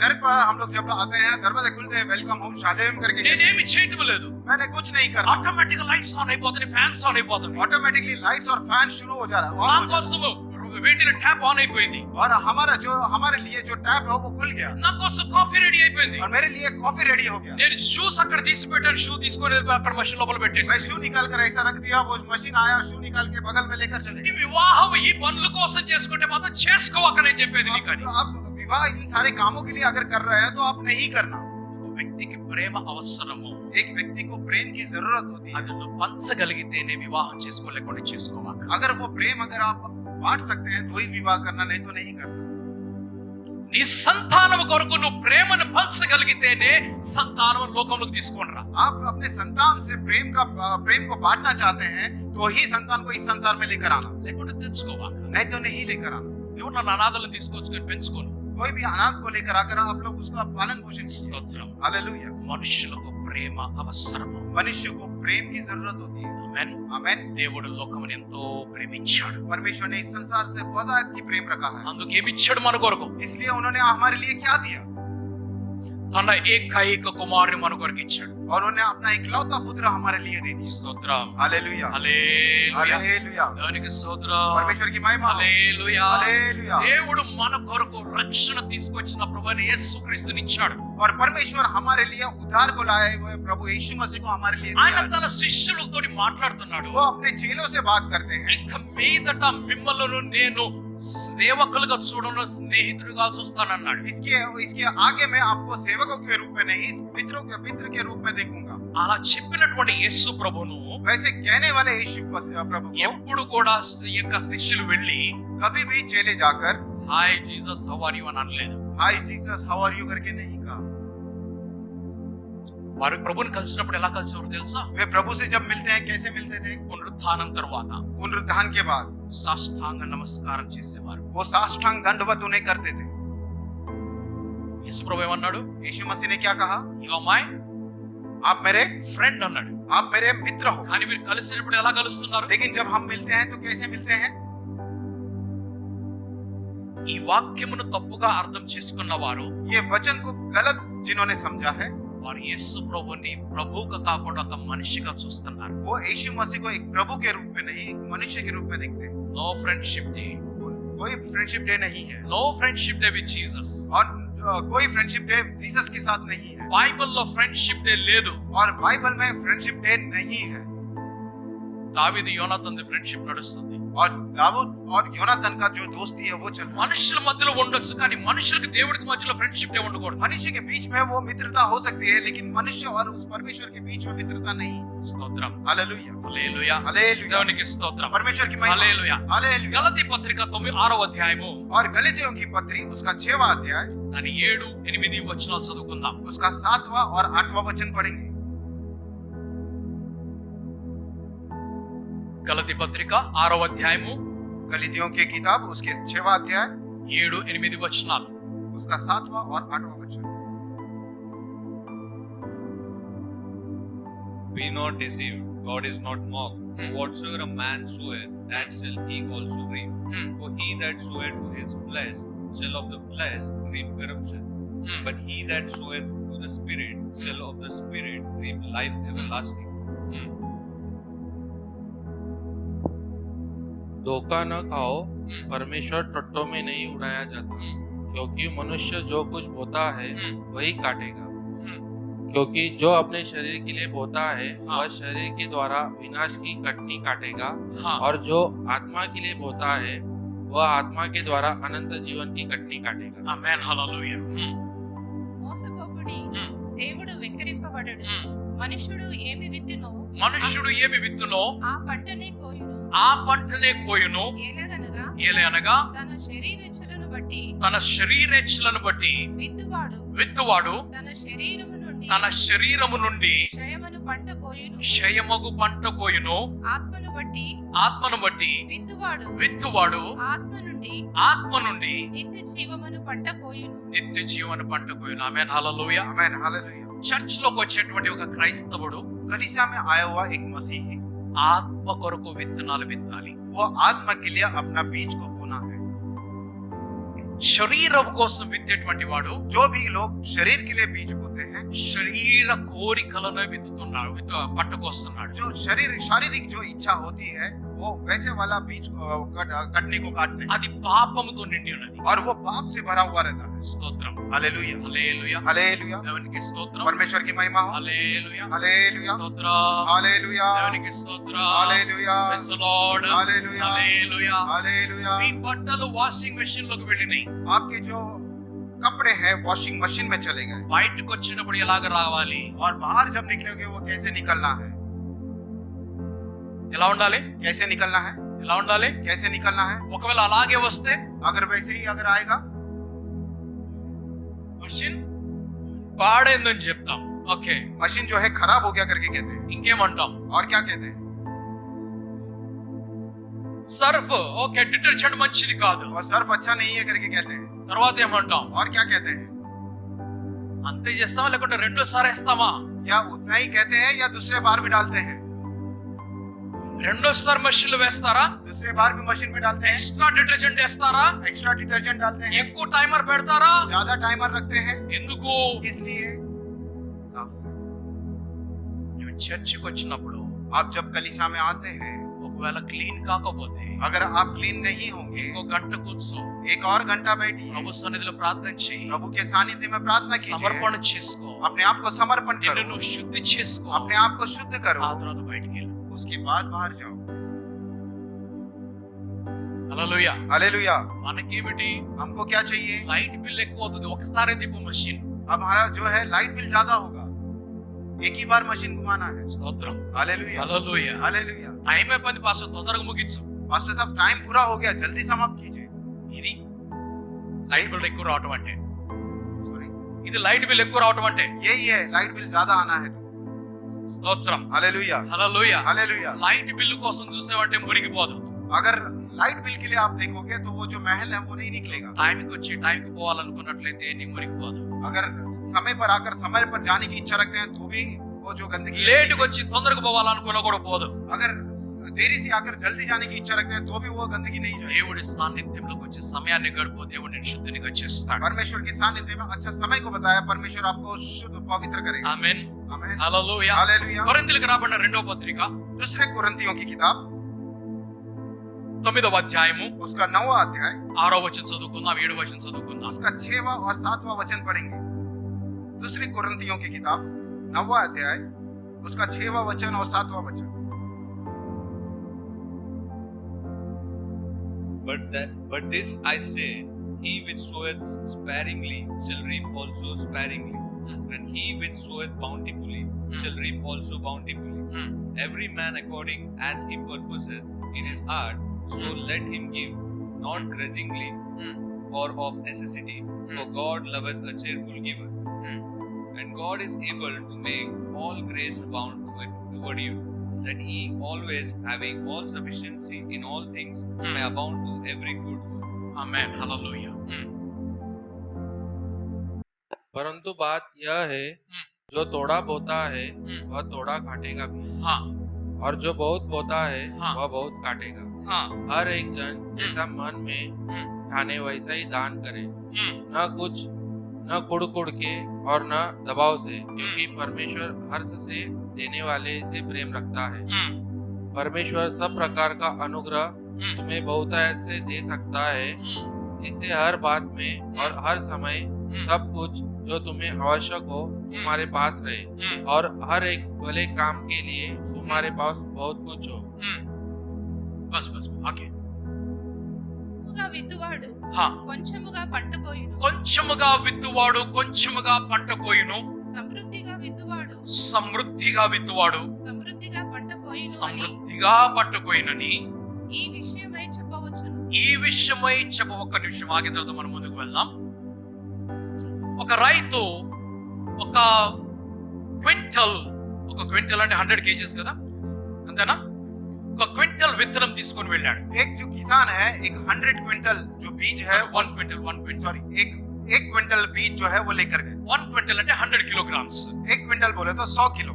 घर पर हम लोग जब आते हैं दरवाजे खुलते हैं वेलकम होम शालेम करके कहते हैं। నేనేమి చేయటం లేదు. मैंने कुछ नहीं करना, ఆటోమేటిక్ గా లైట్స్ ఆన్ అయిపోతున్నాయి, ఫ్యాన్స్ ఆన్ అయిపోతున్నాయి. ऑटोमेटिकली लाइट्स और फैन शुरू हो जा रहा है। నా और కోసం వేడిలో ట్యాప్ ఆన్ అయిపోయింది. हमारे लिए जो टैप है वो खुल गया, నా కోసం కాఫీ రెడీ అయిపోయింది. और मेरे लिए कॉफी रेडी हो गया। నేను షూస్ అక్కడ తీసి పెట్టాను, షూ తీసుకొని అక్కడ మషిన్ లోపల పెట్టేసి. मैं शू निकाल कर ऐसा रख दिया, वो मशीन आया, शू निकाल के बगल में लेकर चले ఈ వివాహం ఈ పనుల కోసం చేసుకుంటే మాత్రం చేసుకోవక నేను చెప్పేది నీకు అని. अब विवाह इन सारे कामों के लिए अगर कर रहे हैं तो आप नहीं करना। వ్యక్తికి ప్రేమ అవసరము एक व्यक्ति को प्रेम की जरूरत होती है। అది నువ్వు పంచగలిగితేనే వివాహం చేసుకోలేకుండా చేసుకోవాలి. अगर वो प्रेम अगर आप बांट सकते हैं तो ही विवाह करना, नहीं तो नहीं करना। నీ సంతానం కొరకు నువ్వు ప్రేమను పంచగలిగితేనే సంతానం లోకంలోకి తీసుకొని రా. आप अपने संतान से प्रेम को बांटना चाहते हैं तो ही संतान को इस संसार में लेकर आना, లేకుంటే తెచ్చుకోవాలి. नहीं तो नहीं लेकर आना। ఎవరు అనాథలను తీసుకొచ్చుకొని పెంచుకోను. कोई भी अनाथ को लेकर आकर आप लोग उसका पालन पोषण कीजिए। స్తోత్రం. हालेलुया। మనుషులకు ప్రేమ అవసరము. मनुष्य को प्रेम की जरूरत होती है। ఆమేన్. आमेन। దేవుడు లోకమును ఎంతో ప్రేమించాడు. परमेश्वर ने इस संसार से बहुत अधिक प्रेम रखा है, అందుకు ఏమిచ్చాడు మన కొరకు? इसलिए उन्होंने हमारे लिए क्या दिया? తన ఏకైక కుమారుని మన కొరకు ఇచ్చాడు. और उन्होंने अपना इकलौता पुत्र हमारे लिए दे दिया। స్తోత్రం. हालेलुया। హల్లెలూయా. हालेलुया। దేవునికి స్తోత్రం. परमेश्वर की महिमा। హల్లెలూయా. हालेलुया। దేవుడు మన కొరకు రక్షణ తీసుకొచ్చిన ప్రభువైన యేసుక్రీస్తుని ఇచ్చాడు. और परमेश्वर हमारे लिए उद्धार को लाए हुए प्रभु यीशु मसीह को हमारे लिए ఆయన दिया। తన శిష్యులతో మాట్లాడుతున్నాడు. वो अपने चेलों से बात करते हैं, ఇక మీదట మిమ్మల్ని నేను సేవకులుగా చూడను, స్నేహితుడిగా చూస్తానన్నాడు. इसके आगे मैं आपको सेवकों के रूप में नहीं, मित्र के रूप में देखूंगा। అలా చెప్పినటువంటి యేసు ప్రభును वैसे कहने वाले यीशु प्रभु को ఎప్పుడు కూడా ఈ యొక్క శిష్యులు వెళ్ళి कभी भी चेले जाकर hi Jesus how are you అని అనలేదు. Hi Jesus how are you करके नहीं कहा। వారు ప్రభుని కలిసినప్పుడు ఎలా కలిసేవారు తెలుసా? वे प्रभु से जब मिलते हैं कैसे मिलते थे? పునరుత్థానం తర్వాత पुनरुत्थान के बाद సాష్టాంగ నమస్కారం చేసేవారు. वो साष्टांग दंडवत उन्हें करते थे। యేసు ప్రభు ఏమన్నాడు? यीशु मसीह ने क्या कहा? యు ఆర్ మై आप मेरे ఫ్రెండ్ అన్నాడు. आप मेरे मित्र हो। కానీ మీరు కలిసినప్పుడు ఎలా కలుస్తున్నారు? लेकिन जब हम मिलते हैं तो कैसे मिलते हैं? ఈ వాక్యమును తప్పుగా అర్థం చేసుకున్న వారు ये वचन को गलत जिन्होंने समझा है, వారు యేసు ప్రభుని ప్రభువుగా కాకుండా ఒక మనిషిగా చూస్తున్నారు. वो यीशु मसीह को एक प्रभु के रूप में नहीं, एक मनुष्य के रूप में देखते हैं। No friendship day. कोई फ्रेंडशिप डे नहीं है, no friendship day with Jesus. और कोई फ्रेंडशिप डे जीसस के साथ नहीं है, బైబిల్లో ఫ్రెండ్షిప్ డే లేదు. और बाइबल में फ्रेंडशिप डे नहीं है। దావీదు యోనాతాన్ ఫ్రెండ్షిప్ నడుస్తుంది. और दाऊद और योनातान का जो दोस्ती है वो चल रहा है। మనుషుల మధ్యలో ఉండొచ్చు, కానీ మనుషులకి దేవుడికి మధ్యలో ఫ్రెండ్షిప్ డే ఉండకూడదు. मनुष्य के बीच में वो मित्रता हो सकती है, लेकिन मनुष्य और उस परमेश्वर के बीच में मित्रता नहीं। స్తోత్రం. हालेलुया। హల్లెలూయా. हालेलुया। దేవునికి స్తోత్రం. परमेश्वर की महिमा। హల్లెలూయా. हालेलुया। గలతీ పత్రిక 6వ అధ్యాయము और गलातियों की पत्री उसका 6वां अध्याय దాని 7, 8 వచనాలు చదువుకుందాం. उसका 7वां और 8वां वचन पढ़ेंगे। గలతీ పత్రిక 6వ అధ్యాయము गलातियों की किताब उसके 6वां अध्याय 7, 8 వచనాలు. उसका 7वां और 8वां वचन। Be not deceived, God is not mocked. For whatsoever a man soweth, that shall he also reap. For he that soweth to his flesh shall of the flesh reap corruption. But he that soweth to the Spirit shall of the Spirit reap life everlasting. धोखा न खाओ, परमेश्वर टट्टों में नहीं उड़ाया जाता, क्योंकि मनुष्य जो कुछ बोता है वही काटेगा। क्योंकि जो अपने शरीर के लिए बोता है वह शरीर के द्वारा विनाश की कटनी काटेगा, हाँ. और जो आत्मा के लिए बोता है वह आत्मा के द्वारा अनंत जीवन की कटनी काटेगा। ఆమేన్. హల్లెలూయా. మోసపోకుడి, దేవుడు వెక్కిరింపబడడు. మనుష్యుడు ఏమి విత్తునో మనుష్యుడు ఏమి విత్తునో ఆ పంటనే కోయును. ఆ పంటనే కోయును. ఎలాగనగా ఏలయనగా తన శరీరేచ్ఛలను బట్టి తన శరీరేచ్ఛలను బట్టి విత్తువాడు తన శరీరము నుండి క్షయమను పంట కోయును. క్షయమగు పంట కోయును. ఆత్మను బట్టి విత్తువాడు ఆత్మ నుండి నిత్య జీవమును పంట కోయును. ఆమేన్. హల్లెలూయా. आमेन। हालेलुया। చర్చ్ లోకి వచ్చేటువంటి ఒక క్రైస్తవుడు कलीसिया में आया हुआ एक मसीही ఆత్మ కొరకు విత్తనాలు విత్తాలి. वो आत्मा के लिए अपना बीज को बोना है। శరీరం కోసం విత్తేటువంటి వాడు जो भी लोग शरीर के लिए बीज बोते हैं, శరీర కోరికలను విత్తుతున్నాడు, పట్టుకొస్తున్నాడు. जो शारीरिक जो इच्छा होती है वो वैसे वाला बीज कटने को काटते हैं, అది పాపముతో నిండి ఉన్నది. और वो पाप से भरा हुआ रहता है। స్తోత్రం. हालेलुया। హల్లెలూయా. हालेलुया। దేవునికి స్తోత్రం. परमेश्वर की महिमा हो। హల్లెలూయా. हालेलुया। స్తోత్రం. हालेलुया। దేవునికి స్తోత్రం. Hallelujah. Praise the Lord. Hallelujah. Hallelujah. Hallelujah. మీ బట్టలు వాషింగ్ మెషిన్ లోకి వెళ్ళినాయి. आपके जो कपड़े हैं वॉशिंग मशीन में चले गए బయటకు వచ్చినప్పుడు ఎలాగ రావాలి, और बाहर जब निकलोगे वो कैसे निकलना है, ఎలా ఉండాలి, कैसे निकलना है, ఎలా ఉండాలి? कैसे निकलना है। ఒకవేళ అలాగే వస్తే अगर वैसे ही अगर आएगा మషిన్ పాడైందని చెప్తాం. ఓకే, मशीन जो है खराब हो गया करके कहते हैं। ఇంకేమంటాం? और क्या कहते हैं? సర్ఫ్ ఓకే, డిటర్జెంట్ మంచిది కాదు. और सर्फ अच्छा नहीं है करके कहते हैं। తర్వాత ఏమంటాం? और क्या कहते हैं? అంతే చేస్తామా లేకుంటే రెండోసారి వేస్తామా? क्या उतना ही कहते हैं या दूसरे बार भी डालते हैं? రెండోసారి మషిన్లు వేస్తారా? दूसरे बार भी मशीन में डालते हैं। ఎక్స్ట్రా డిటర్జెంట్ వేస్తారా? एक्स्ट्रा डिटर्जेंट डालते हैं। ఎక్కువ టైమర్ పెడతారా? ज्यादा टाइमर रखते हैं। ఎందుకు? इसलिए साफ। నువ్వు చర్చికి వచ్చినప్పుడు आप जब कलीसिया में आते हैं, ఒకవేళ క్లీన్ కాకపోతే अगर आप क्लीन नहीं होंगे, ఇంకో గంట కూర్చో, एक और घंटा बैठिए, ప్రభు సన్నిధిలో ప్రార్థన చేయి, प्रभु के सानिध्य में प्रार्थना कीजिए, సమర్పణ చేసుకో, अपने आप को समर्पण నిన్ను करो, నువ్వు శుద్ధి చేసుకో, अपने आप को शुद्ध करो, ఆ తర్వాత బయటికి వెళ్ళు. उसके बाद बाहर जाओ। హల్లెలూయా. हालेलुया। మనకేమిటి? हमको क्या चाहिए? లైట్ బిల్ ఎక్కువ అవుతుంది ఒకసారి దీపు మషిన్. अब हमारा जो है लाइट बिल ज्यादा होगा, एक ही बार मशीन घुमाना है। స్తోత్రం. हालेलुया। హల్లెలూయా. हालेलुया। టైం అయిపోయింది పాస్టర్, తొందరగా ముగించు. पास्टर साहब टाइम पूरा हो गया, जल्दी समाप्त कीजिए। ఇది లైట్ బిల్ ఎక్కువ రావటం అంటే, सॉरी, ఇది లైట్ బిల్ ఎక్కువ రావటం అంటే. यही है लाइट बिल ज्यादा आना है तो। స్తోత్రం. हालेलुया। హల్లెలూయా. हालेलुया। లైట్ బిల్లు కోసం చూసేవంటే మునిగిపోదు. अगर लाइट बिल के लिए आप देखोगे तो वो जो महल है वो नहीं निकलेगा। టైంకి వచ్చి టైంకి పోవాలనుకున్నట్లయితే నీ మునిగిపోదు. अगर समय पर आकर समय पर जाने की इच्छा रखते हैं तो भी वो जो गंदगी है, లేటుగా వచ్చి తొందరగా పోవాలనుకున్నా కూడా పోదు. अगर देरी से आकर जल्दी जाने की इच्छा रखते हैं तो भी वो गंदगी नहीं जाएगी। దేవుడి సాన్నిధ్యంలోకి వచ్చి సమయాన్ని గడుపు దేవుడు నిన్ను శుద్ధినిగా చేస్తాడు. परमेश्वर के सानिध्य में अच्छा समय को बताया, परमेश्वर आपको शुद्ध पवित्र करेगा। ఆమేన్. आमीन। హల్లెలూయా. हालेलुया। కొరింథీయులకు రాబడిన రెండవ పత్రిక दूसरे कुरिन्थियों की किताब 9వ అధ్యాయము उसका 9वां अध्याय 6వ వచనం చదువుకుందాం, 7వ వచనం చదువుకుందాం. उसका 6वां और 7वां वचन पढ़ेंगे। दूसरी कुरिन्थियों की किताब 9वां अध्याय उसका 6वां वचन और 7वां वचन। But this I say, he which soweth sparingly shall reap also sparingly, and he which soweth bountifully shall reap also bountifully. Every man according as he purposeth in his heart, so let him give, not grudgingly or of necessity, for God loveth a cheerful giver. And God is able to make all grace abound toward you, that ye always having all sufficiency in all things may abound to every good work. ఆమేన్. హల్లెలూయా. परंतु बात यह है, जो तोड़ा बोता है वह तोड़ा काटेगा भी, हाँ और जो बहुत बोता है हाँ। वह बहुत काटेगा। हाँ. हर एक जन जैसा मन में ठाने वैसा ही दान करे, न कुछ न कुड़ के और न दबाव से, क्योंकि परमेश्वर हर्ष से देने वाले से प्रेम रखता है। परमेश्वर सब प्रकार का अनुग्रह तुम्हें बहुतायत से दे सकता है, जिससे हर बात में और हर समय सब कुछ जो तुम्हें आवश्यक हो तुम्हारे पास रहे, और हर एक भले काम के लिए तुम्हारे पास बहुत कुछ हो। Bus bus okay. కొంచెముగా విత్తువాడు హా. కొంచెముగా పంట కోయును, కొంచెముగా విత్తువాడు కొంచెముగా పంట కోయును, సమృద్ధిగా విత్తువాడు సమృద్ధిగా విత్తువాడు సమృద్ధిగా పంట కోయును అని సమృద్ధిగా పంట కోయునని ఈ విషయమై చెప్పవచ్చును. ఈ విషయమై ఒక్క నిమిషం ఆగిన తర్వాత మనం ముందుకు వెళ్దాం. ఒక రైతు ఒక క్వింటల్ అంటే 100 kgs కదా, అంతేనా? ఒక క్వింటల్ విత్తనం తీసుకొని వెళ్ళాడు. एक जो किसान है, एक 100 क्विंटल जो बीज है, 1 क्विंटल सॉरी एक क्विंटल बीज जो है वो लेकर गए। 1 क्विंटल అంటే 100 kilograms. एक क्विंटल बोले तो 100 किलो।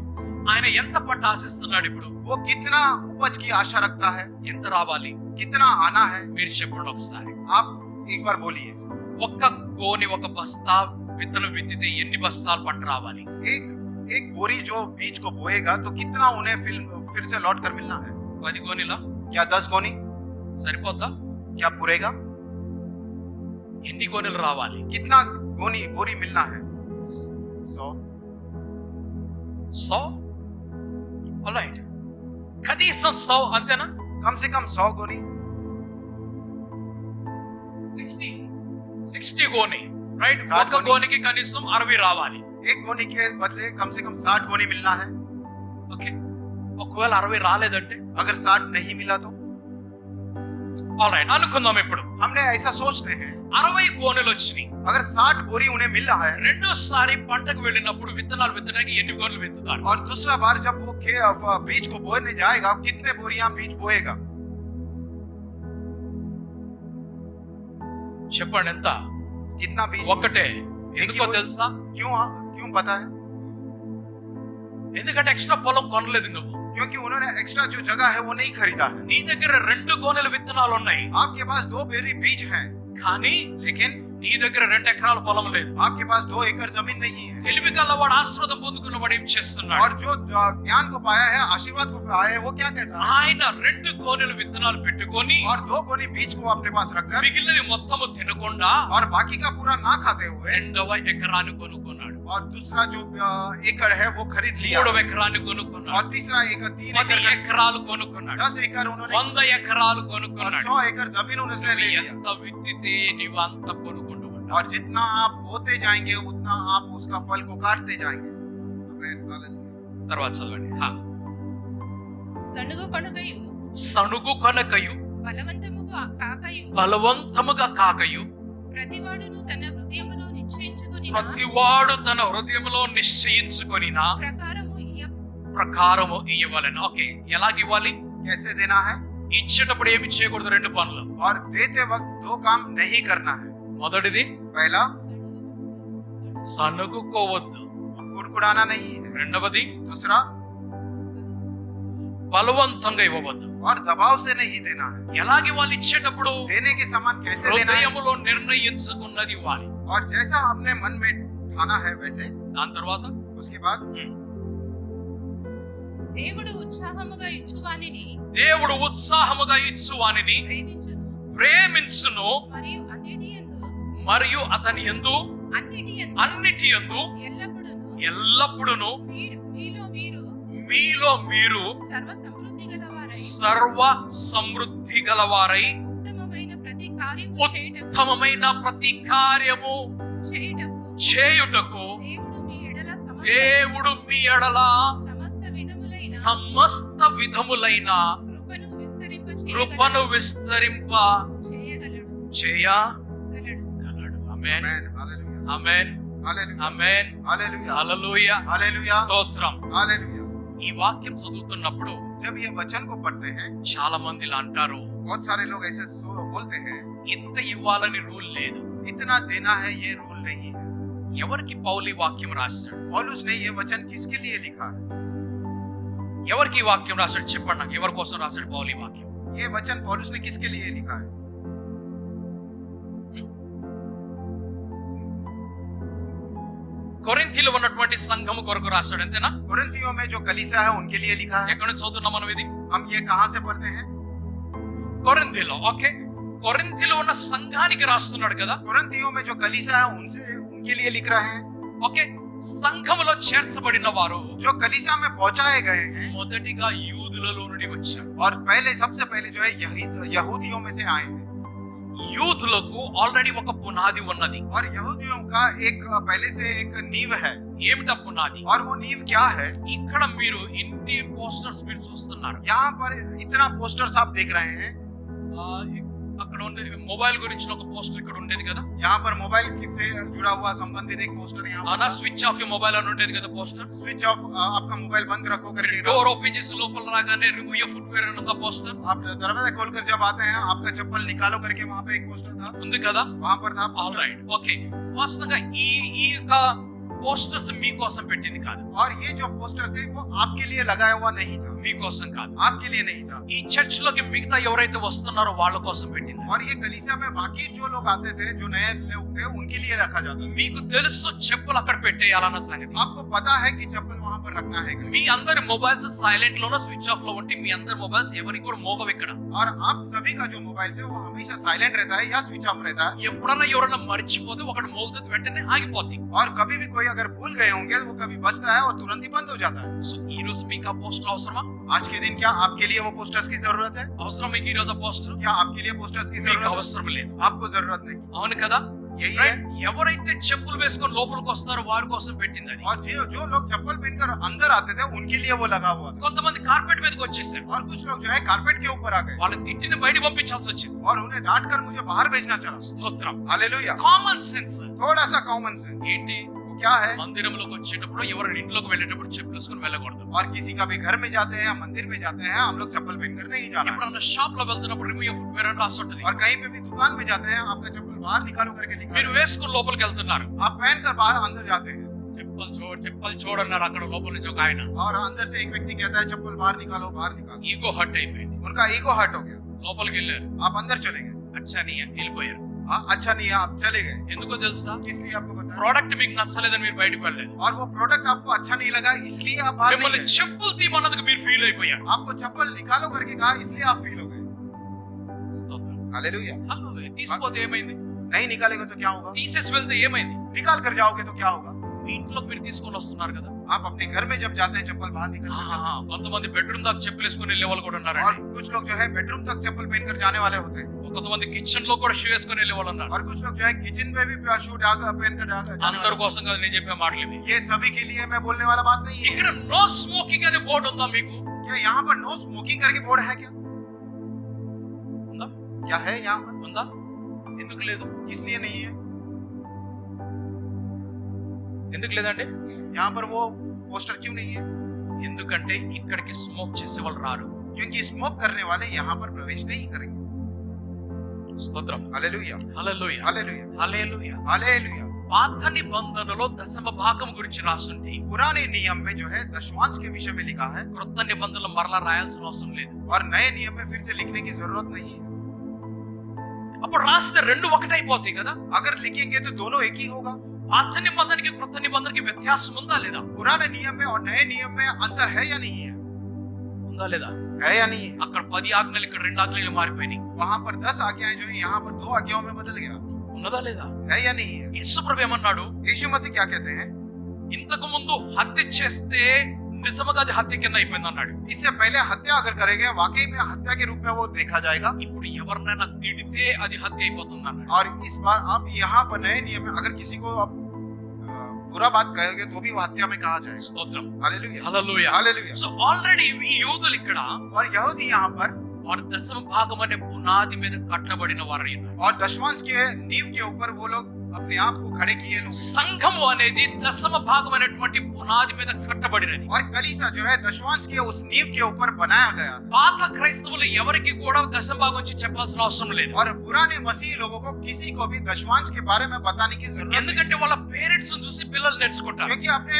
ఆయన ఎంత పంట ఆశిస్తున్నాడు ఇప్పుడు? वो कितना उपज की आशा रखता है, ఎంత రావాలి? कितना आना है, మీరు చెప్పండి ఒకసారి. आप एक बार बोलिए। ఒక్క గోని ఒక బస్తా విత్తనం విత్తితే ఎన్ని బస్తాలు పంట రావాలి? एक बोरी जो बीज को बोएगा तो कितना उन्हें फिर से लौट कर मिलना है? 10 గోనిలా क्या 10 गोनी? సరిపోద్దా? क्या पूरेगा? ఎన్ని గోనెలు రావాలి? कितना गोनी बोरी मिलना है? 100। 100. ఆల్రైట్. కనీసం 100 అంతేనా? कम से कम 100 गोनी। 60 గోని రైట్ 60 ఒక గోనికి కనీసం 60 రావాలి. एक गोनी के बदले कम से कम 60 गोनी मिलना है. ఓకే, ఒకవేళ 60 రాలేదంటే अगर 60 नहीं मिला तो ఆల్రైట్ అనుకుందాం. ఇప్పుడు हमने ऐसा सोचते हैं 60 గోనెలు వచ్చినాయి. अगर 60 बोरी उन्हें मिल रहा है రెండోసారి పంటకు వెళ్ళినప్పుడు విత్తనాలు విత్తడానికి ఎన్ని గోనెలు విత్తుతాడు? और दूसरा बार जब वो बीज को बोने जाएगा कितने बोरियां बीज बोएगा? చెప్పండి ఎంత? कितना बीज? ఒకటే. ఎందుకో తెలుసా? क्यों क्यों पता है? ఎందుకంటే ఎక్స్ట్రా పొలం కొనలేదు నువ్వు. क्योंकि उन्होंने एक्स्ट्रा जो जगह है वो नहीं खरीदा है. నీ దగ్గర 2 గోనెల విత్తనాలు ఉన్నాయి, आपके पास 2 बोरी बीज हैं, కానీ लेकिन నీ దగ్గర 2 ఎకరాల పొలం లేదు. आपके पास 2 एकड़ जमीन नहीं है. తెలివి కలవాడు ఆశీర్వాదం పొందుకున్నవాడు ఏం చేస్తున్నాడు? और जो ज्ञान को पाया है, आशीर्वाद को पाया है, वो क्या कहता है? ఆయన 2 గోనెల విత్తనాలు పెట్టుకొని और 2 गोनी बीज को अपने पास रखकर మిగిలినవి మొత్తము తినకుండా और बाकी का पूरा ना खाते हुए 2వ ఎకరాన్ని కొనుక్కున్నాడు. और दूसरा जो एकड़ है वो खरीद लिया 3వ ఎకరాన్ని కొనుక్కున్నాడు. और तीसरा एकड़ 3 10 एकड़ ఎకరాలు కొనుక్కున్నాడు. 10 एकड़ उन्होंने 100 ఎకరాలు और కొనుక్కున్నాడు. 100 एकड़ जमीन उन्होंने ले लिया. ఎంత విత్తితే నీవు అంత కొనుక్కుంటూ ఉంటావు. और जितना आप बोते जाएंगे उतना आप उसका फल को काटते जाएंगे. आमीन, हालेलुया. తర్వాత చదవండి. సణుగు కొనుకయు సణుగు కొనకయు బలవంతముగా కాకయు బలవంతముగా కాకయు ప్రతివాడును తన హృదయములో నిశ్చయించుకుని ప్రతివాడు తన హృదయంలో నిశ్చయించుకొనిన ప్రకారము ఇయ్యవలెను. ఓకే, ఎలాగివ్వాలి? कैसे देना है? ఇచ్చేటప్పుడు ఏమి చేయకూడదు? 2 పనులు. और देते वक्त 2 काम नहीं करना है. మొదటిది पहला సణుగుకోవద్దు. कुड़कुड़ाना नहीं है. రెండవది दूसरा బలవంతంగా ఇవ్వవద్దు. और दबाव से नहीं देना है. ఎలాగివ్వాలి? ఇచ్చేటప్పుడు देने के समान कैसे देना है? హృదయములో నిర్ణయించుకున్నది ఇవ్వాలి. और जैसा अपने मन में ठाना है वैसे. దాని తర్వాత उसके बाद దేవుడు ఉత్సాహముగా ఇచ్చువానిని దేవుడు ఉత్సాహముగా ఇచ్చువానిని ప్రేమించును ప్రేమించును మరియు అన్నిటియందు మరియు అతని యందు అన్నిటియందు అన్నిటి యందు ఎల్లప్పుడూను ఎల్లప్పుడును మీలో మీరు సర్వ సమృద్ధి గలవారై గలవారై ఉత్తమమైన ప్రతి కార్యము చేయుటకు దేవుడు మీ ఎడల సమస్త విధములైన కృపను విస్తరింప చేయగలడు. ఆమేన్, आमीन, हालेलुया. ఆమేన్, हालेलुया. ఆమేన్, हालेलुया. హల్లెలూయా, हालेलुया. స్తోత్రం. हालेलुया. ఈ వాక్యం చదువుతున్నప్పుడు जब ये वचन को पढ़ते हैं చాలా మంది ఇలా అంటారు, बहुत सारे लोग ऐसे बोलते हैं ఇంత ఇవ్వాలని రూల్ లేదు. इतना देना है ये रूल नहीं है. ఎవరికి పౌలు ఈ వాక్యం రాశాడు? पौलुस ने ये वचन किसके लिए लिखा है? ఎవరికి ఈ వాక్యం రాశాడు? చెప్పండి నాకు. ఎవరి కోసం రాశాడు పౌలు ఈ వాక్యం? ये वचन पौलुस ने किसके लिए लिखा है? కొరింథీలో ఉన్నటువంటి సంఘము కొరకు రాశాడు, అంతేనా? कोरिन्थियों में जो कलीसिया है उनके लिए लिखा है. ఎక్కడి నుంచి చదువుతున్నాం మనం ఇది? हम ये कहां से पढ़ते हैं? కొరింథీలో. ఓకే, కొరింథీలో ఉన్న సంఘానికి రాస్తున్నాడు కదా. कोरिन्थियों में जो कलीसिया है उनसे उनके लिए लिख रहा है. ఓకే, సంఘములో చేర్చబడిన వారు जो कलीसिया में पहुंचाए गए हैं మొదటిగా యూదులలో నుండి వచ్చారు. और पहले सबसे पहले जो है यहूदियों में से आए हैं. యూదులకు ఆల్రెడీ ఒక పునాది ఉన్నది. और यहूदियों का एक पहले से एक नींव है. ఏమిటా పునాది? और वो नींव क्या है? ఇక్కడ మీరు ఇన్ని పోస్టర్స్ మీరు చూస్తున్నారు. यहाँ पर इतना पोस्टर्स आप देख रहे हैं. అక్కడ ఉండే మొబైల్ గురించిన ఒక పోస్టర్ ఇక్కడ ఉండేది కదా. यहाँ पर मोबाइल से जुड़ा हुआ संबंधित एक पोस्टर यहाँ అలా స్విచ్ ఆఫ్ యువర్ మొబైల్ అని ఉండేది కదా పోస్టర్. स्विच ऑफ आपका मोबाइल बंद रखो करके. డోర్ ఓపెన్ చేసి లోపల రాగానే రిమూవ్ యువర్ ఫుట్వేర్ అని ఒక పోస్టర్ आप दरवाजा खोलकर जब आते हैं आपका चप्पल निकालो करके वहाँ पे एक पोस्टर था. ఉంది కదా. वहाँ पर था पोस्टर. Alright, okay. వాస్తవంగా ఈ యొక్క పోస్టర్స్ మీకోసం పెట్టింది కాదు. और ये जो पोस्टर है वो आपके लिए लगाया हुआ नहीं था. మీకోసం కాదు. आपके लिए नहीं था. ఈ చర్చ్ లోకి మిగతా ఎవరైతే వస్తున్నారో వాళ్ళ కోసం పెట్టింది. और ये कलीसिया में बाकी जो लोग आते थे जो नए लोग थे उनके लिए रखा जाता था. మీకు తెలుసు చెప్పులు అక్కడ పెట్టేయాలన్న సంగతి. आपको पता है कि चप्पल वहाँ पर रखना है. మీ అందరి మొబైల్స్ సైలెంట్ లోనో స్విచ్ ఆఫ్ లో ఉంటే మీ అందరి మొబైల్స్ ఎవరికి కూడా మోగవు ఇక్కడ. और आप सभी का जो मोबाइल है वो हमेशा साइलेंट रहता है या स्विच ऑफ रहता है. ఎప్పుడన్నా ఎవరైనా మర్చిపోతే ఒకటి మోగుతుంది వెంటనే ఆగిపోతుంది. और कभी भी कोई अगर भूल गए होंगे वो कभी बजता है और तुरंत ही बंद हो जाता है. సో ఈ రోజు మీకు ఆ పోస్టర్ అవసరమా? आज के दिन क्या आपके लिए वो पोस्टर्स की जरूरत है? అవసరం మీకు ఈ రోజు ఆ పోస్టర్? क्या आपके लिए पोस्टर्स की మీకు जरूरत है? అవసరం లేదు. आपको जरूरत नहीं. అవును కదా. यही है। రైట్ ఎవరైతే చెప్పులు వేసుకొని లోపలికి వస్తారో వారి కోసం పెట్టింది అది और जो लोग चप्पल पहनकर अंदर आते थे उनके लिए वो लगा हुआ था। కొంతమంది కార్పెట్ మీదకి వచ్చేసారు और कुछ लोग जो है कारपेट के ऊपर आ गए వాళ్ళ తిట్టిని బయట పంపించాల్సి వచ్చింది और उन्हें डांट कर मुझे बाहर भेजना चला। స్తోత్రం हालेलुया। కామన్ సెన్స్ थोड़ा सा कॉमन सेंस ఏంటి वो क्या है? మందిరంలోకి వచ్చేటప్పుడు ఎవరి ఇంట్లోకి వెళ్ళేటప్పుడు చెప్పులు వేసుకొని వెళ్ళకూడదు और किसी का भी घर में जाते हैं या मंदिर में जाते हैं हम लोग चप्पल पहनकर नहीं जाना है। ఎప్పుడన్నా షాప్ లో వెళ్తున్నప్పుడు రిమూవ్ యువర్ ఫుట్వేర్ అని రాసి ఉంటుంది और कहीं पे भी दुकान में जाते हैं आपका चप्पल बाहर निकालो करके लिखा మీరు है। వేసుకుని లోపలికి వెళ్తున్నారు आप पहनकर बाहर अंदर जाते हैं చెప్పలు చూడన్నారు అక్కడ లోపల నుంచి ఒక ఆయన और अंदर से एक व्यक्ति कहता है चप्पल बाहर निकालो बाहर निकालो। ఈగో హర్ట్ అయిపోయింది उनका ईगो हर्ट हो गया। లోపలికి వెళ్ళారు आप अंदर चले गए। అచ్చా నీ వెళ్ళిపోయారు अच्छा नहीं है आप चले गए। ఎందుకో తెలుసా इसलिए आपको बताया ప్రోడక్ట్ మీకు నచ్చలేదని మీరు బయటకు వెళ్ళలేదు और वो प्रोडक्ट आपको अच्छा नहीं लगा इसलिए आप बाहर नहीं మిమ్మల్ని गए। చెప్పులు తీయమన్నందుకు మీరు ఫీల్ అయిపోయారు आपको चप्पल निकालो करके कहा इसलिए आप फील हो गए। స్తోత్రం. हालेलुया। హల్లెలూయా. తీసిపోతే ఏమైంది नहीं निकालेगा तो क्या होगा? తీసేసి వెళ్తే ఏమైంది निकाल कर जाओगे तो क्या होगा? మీ ఇంట్లోకి మీరు తీసుకొని వస్తున్నారు కదా आप अपने घर में जब जाते हैं चप्पल बाहर निकल कर जाते కొంతమంది బెడ్రూమ్ దాకా చెప్పులు వేసుకుని వెళ్ళే వాళ్ళు కూడా हैं। और ఉన్నారండి कुछ लोग जो है बेडरूम तक चप्पल पहनकर जाने वाले होते हैं। కొంతమంది కిచెన్ లో కూడా షూ వేసుకుని వెళ్ళే వాళ్ళు ఉన్నారు और कुछ लोग जो है किचन में भी शू पहनकर जाने అందరి वाले। కోసం కదా నేను చెప్పే మాటలు ఇవి ये सभी के लिए मैं बोलने वाला बात नहीं है। ఇక్కడ నో స్మోకింగ్ అనే బోర్డు ఉందా మీకు क्या यहाँ पर नो स्मोकिंग करके बोर्ड है क्या? ఉందా क्या है यहाँ पर? ఉందా ఎందుకు లేదు इसलिए नहीं है। ఎందుకు లేదండి यहाँ पर वो पोस्टर क्यों नहीं है? ఎందుకంటే ఇక్కడికి స్మోక్ చేసే వాళ్ళు రారు क्योंकि स्मोक करने वाले यहाँ पर प्रवेश नहीं करेंगे। స్తోత్రం हालेलुया। హల్లెలూయా हालेलुया। Hallelujah hallelujah. పాత నిబంధనలో దశమ భాగం గురించి రాసుంది पुराने नियम में जो है दशमांश के विषय में लिखा है క్రొత్త నిబంధనలు మరలా రాయాల్సిన అవసరం లేదు और नए नियम में फिर से लिखने की जरूरत नहीं है। అప్పుడు రాస్తే రెండు ఒకటైపోతాయి కదా अगर लिखेंगे तो दोनों एक ही होगा। పాత నిబంధనకి క్రొత్త నిబంధనకి వ్యత్యాసం ఉందా లేదా पुराने नियम में और नए नियम में अंतर है या नहीं है? ఉందా లేదా है या नहीं है? అక్కడ 10 ఆజ్ఞలు ఇక్కడ 2 ఆజ్ఞలు మారిపోయినాయి वहां पर 10 आज्ञाएं जो है यहाँ पर 2 आज्ञाओं में बदल गया। ఉన్నదా లేదా है या नहीं है? యేసు ప్రభు ఏమన్నాడు यीशु मसीह क्या कहते हैं? ఇంతకు ముందు హత్య చేస్తే నిజముగా అది హత్య కింద అయిపోయింది అన్నాడు इससे पहले हत्या अगर करेंगे वाकई में हत्या के रूप में वो देखा जाएगा। ఇప్పుడు ఎవరినైనా తిడితే అది హత్య అయిపోతుంది అన్నాడు और इस बार आप यहाँ पर नए नियम में अगर किसी को आप बुरा बात कहोगे तो भी वो हत्या में कहा जाएगा। స్తోత్రం हालेलुया। హల్లెలూయా हालेलुया। సో ఆల్రెడీ ఈ యూదులు ఇక్కడ और यहूदी यहाँ पर వారు దశమ భాగం అనే పునాది మీద కట్టబడిన వారు ఉన్నారు और दशमांश के नींव के ऊपर वो लोग अपने आप को खड़े किए लोग। సంఘము అనేది దశమ భాగం అనేటువంటి పునాది మీద కట్టబడినది और कलीसा जो है दशमांश के उस नींव के ऊपर बनाया गया है। పాత క్రైస్తవులు ఎవరికి కూడా దశమ భాగం గురించి చెప్పాల్సిన అవసరం లేదు और पुराने मसीह लोगों को किसी को भी दशमांश के बारे में बताने की जरूरत नहीं। ఎందుకంటే వాళ్ళ పేరెంట్స్ చూసి పిల్లలు నేర్చుకుంటారు क्योंकि अपने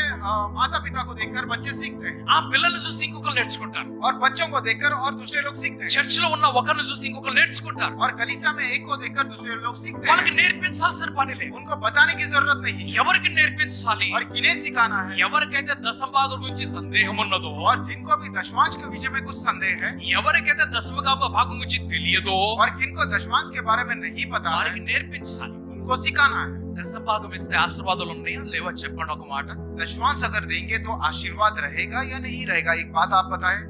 माता पिता को देखकर बच्चे सीखते हैं ఆ పిల్లల్ని చూసి ఇంకొకరు నేర్చుకుంటారు और बच्चों को देखकर और दूसरे लोग सीखते हैं। చర్చ్ లో ఉన్న ఒకరిని చూసి ఇంకొకరు నేర్చుకుంటారు और कलीसा में एक को देखकर दूसरे लोग सीखते వాళ్ళకి हैं। నేర్పించాల్సిన పని లేదు उनको बताने की जरूरत नहीं। ఎవరికి నేర్పించాలి और किन्हें सिखाना है? ఎవరికైతే దశమ భాగం గురించి సందేహం ఉన్నదో और जिनको भी दशमांश के विषय में कुछ संदेह है ఎవరికైతే దశమ భాగం గురించి తెలియదో और किनको दशमांश के बारे में नहीं पता है వారికి నేర్పించాలి उनको सिखाना है। దశమ భాగం ఇస్తే ఆశీర్వాదాలు ఉన్నాయా లేవా చెప్పండి ఒక మాట दशमांश अगर देंगे तो आशीर्वाद रहेगा या नहीं रहेगा? एक बात आप बताएं,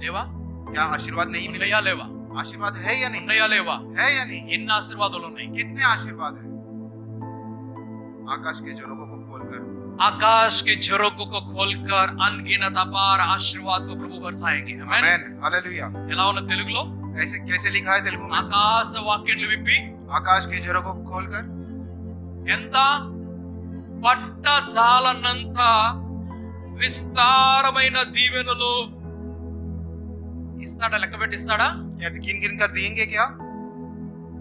లేవా क्या आशीर्वाद नहीं मिलेगा? ఉన్నాయా లేవా आशीर्वाद है या नहीं? ఉన్నాయా లేవా है या नहीं? ఎన్ని ఆశీర్వాదాలు ఉన్నాయి कितने आशीर्वाद है? आकाश के झरोकों को खोलकर आकाश के झरोकों को खोलकर अनगिनत अपार आशीर्वाद को प्रभु बरसाएंगे आमेन आमेन। हालेलुया। ఎలా ఉన్న తెలుగులో ऐसे कैसे लिखा है तेलुगु में? ఆకాశ వాక్యంలు విప్పి आकाश के झरोकों को खोलकर ఎంత పట్టజాలనంత విస్తారమైన దీవెనలు ఇస్తాడా లెక్క పెట్టిస్తాడా क्या गिन गिन कर देंगे क्या?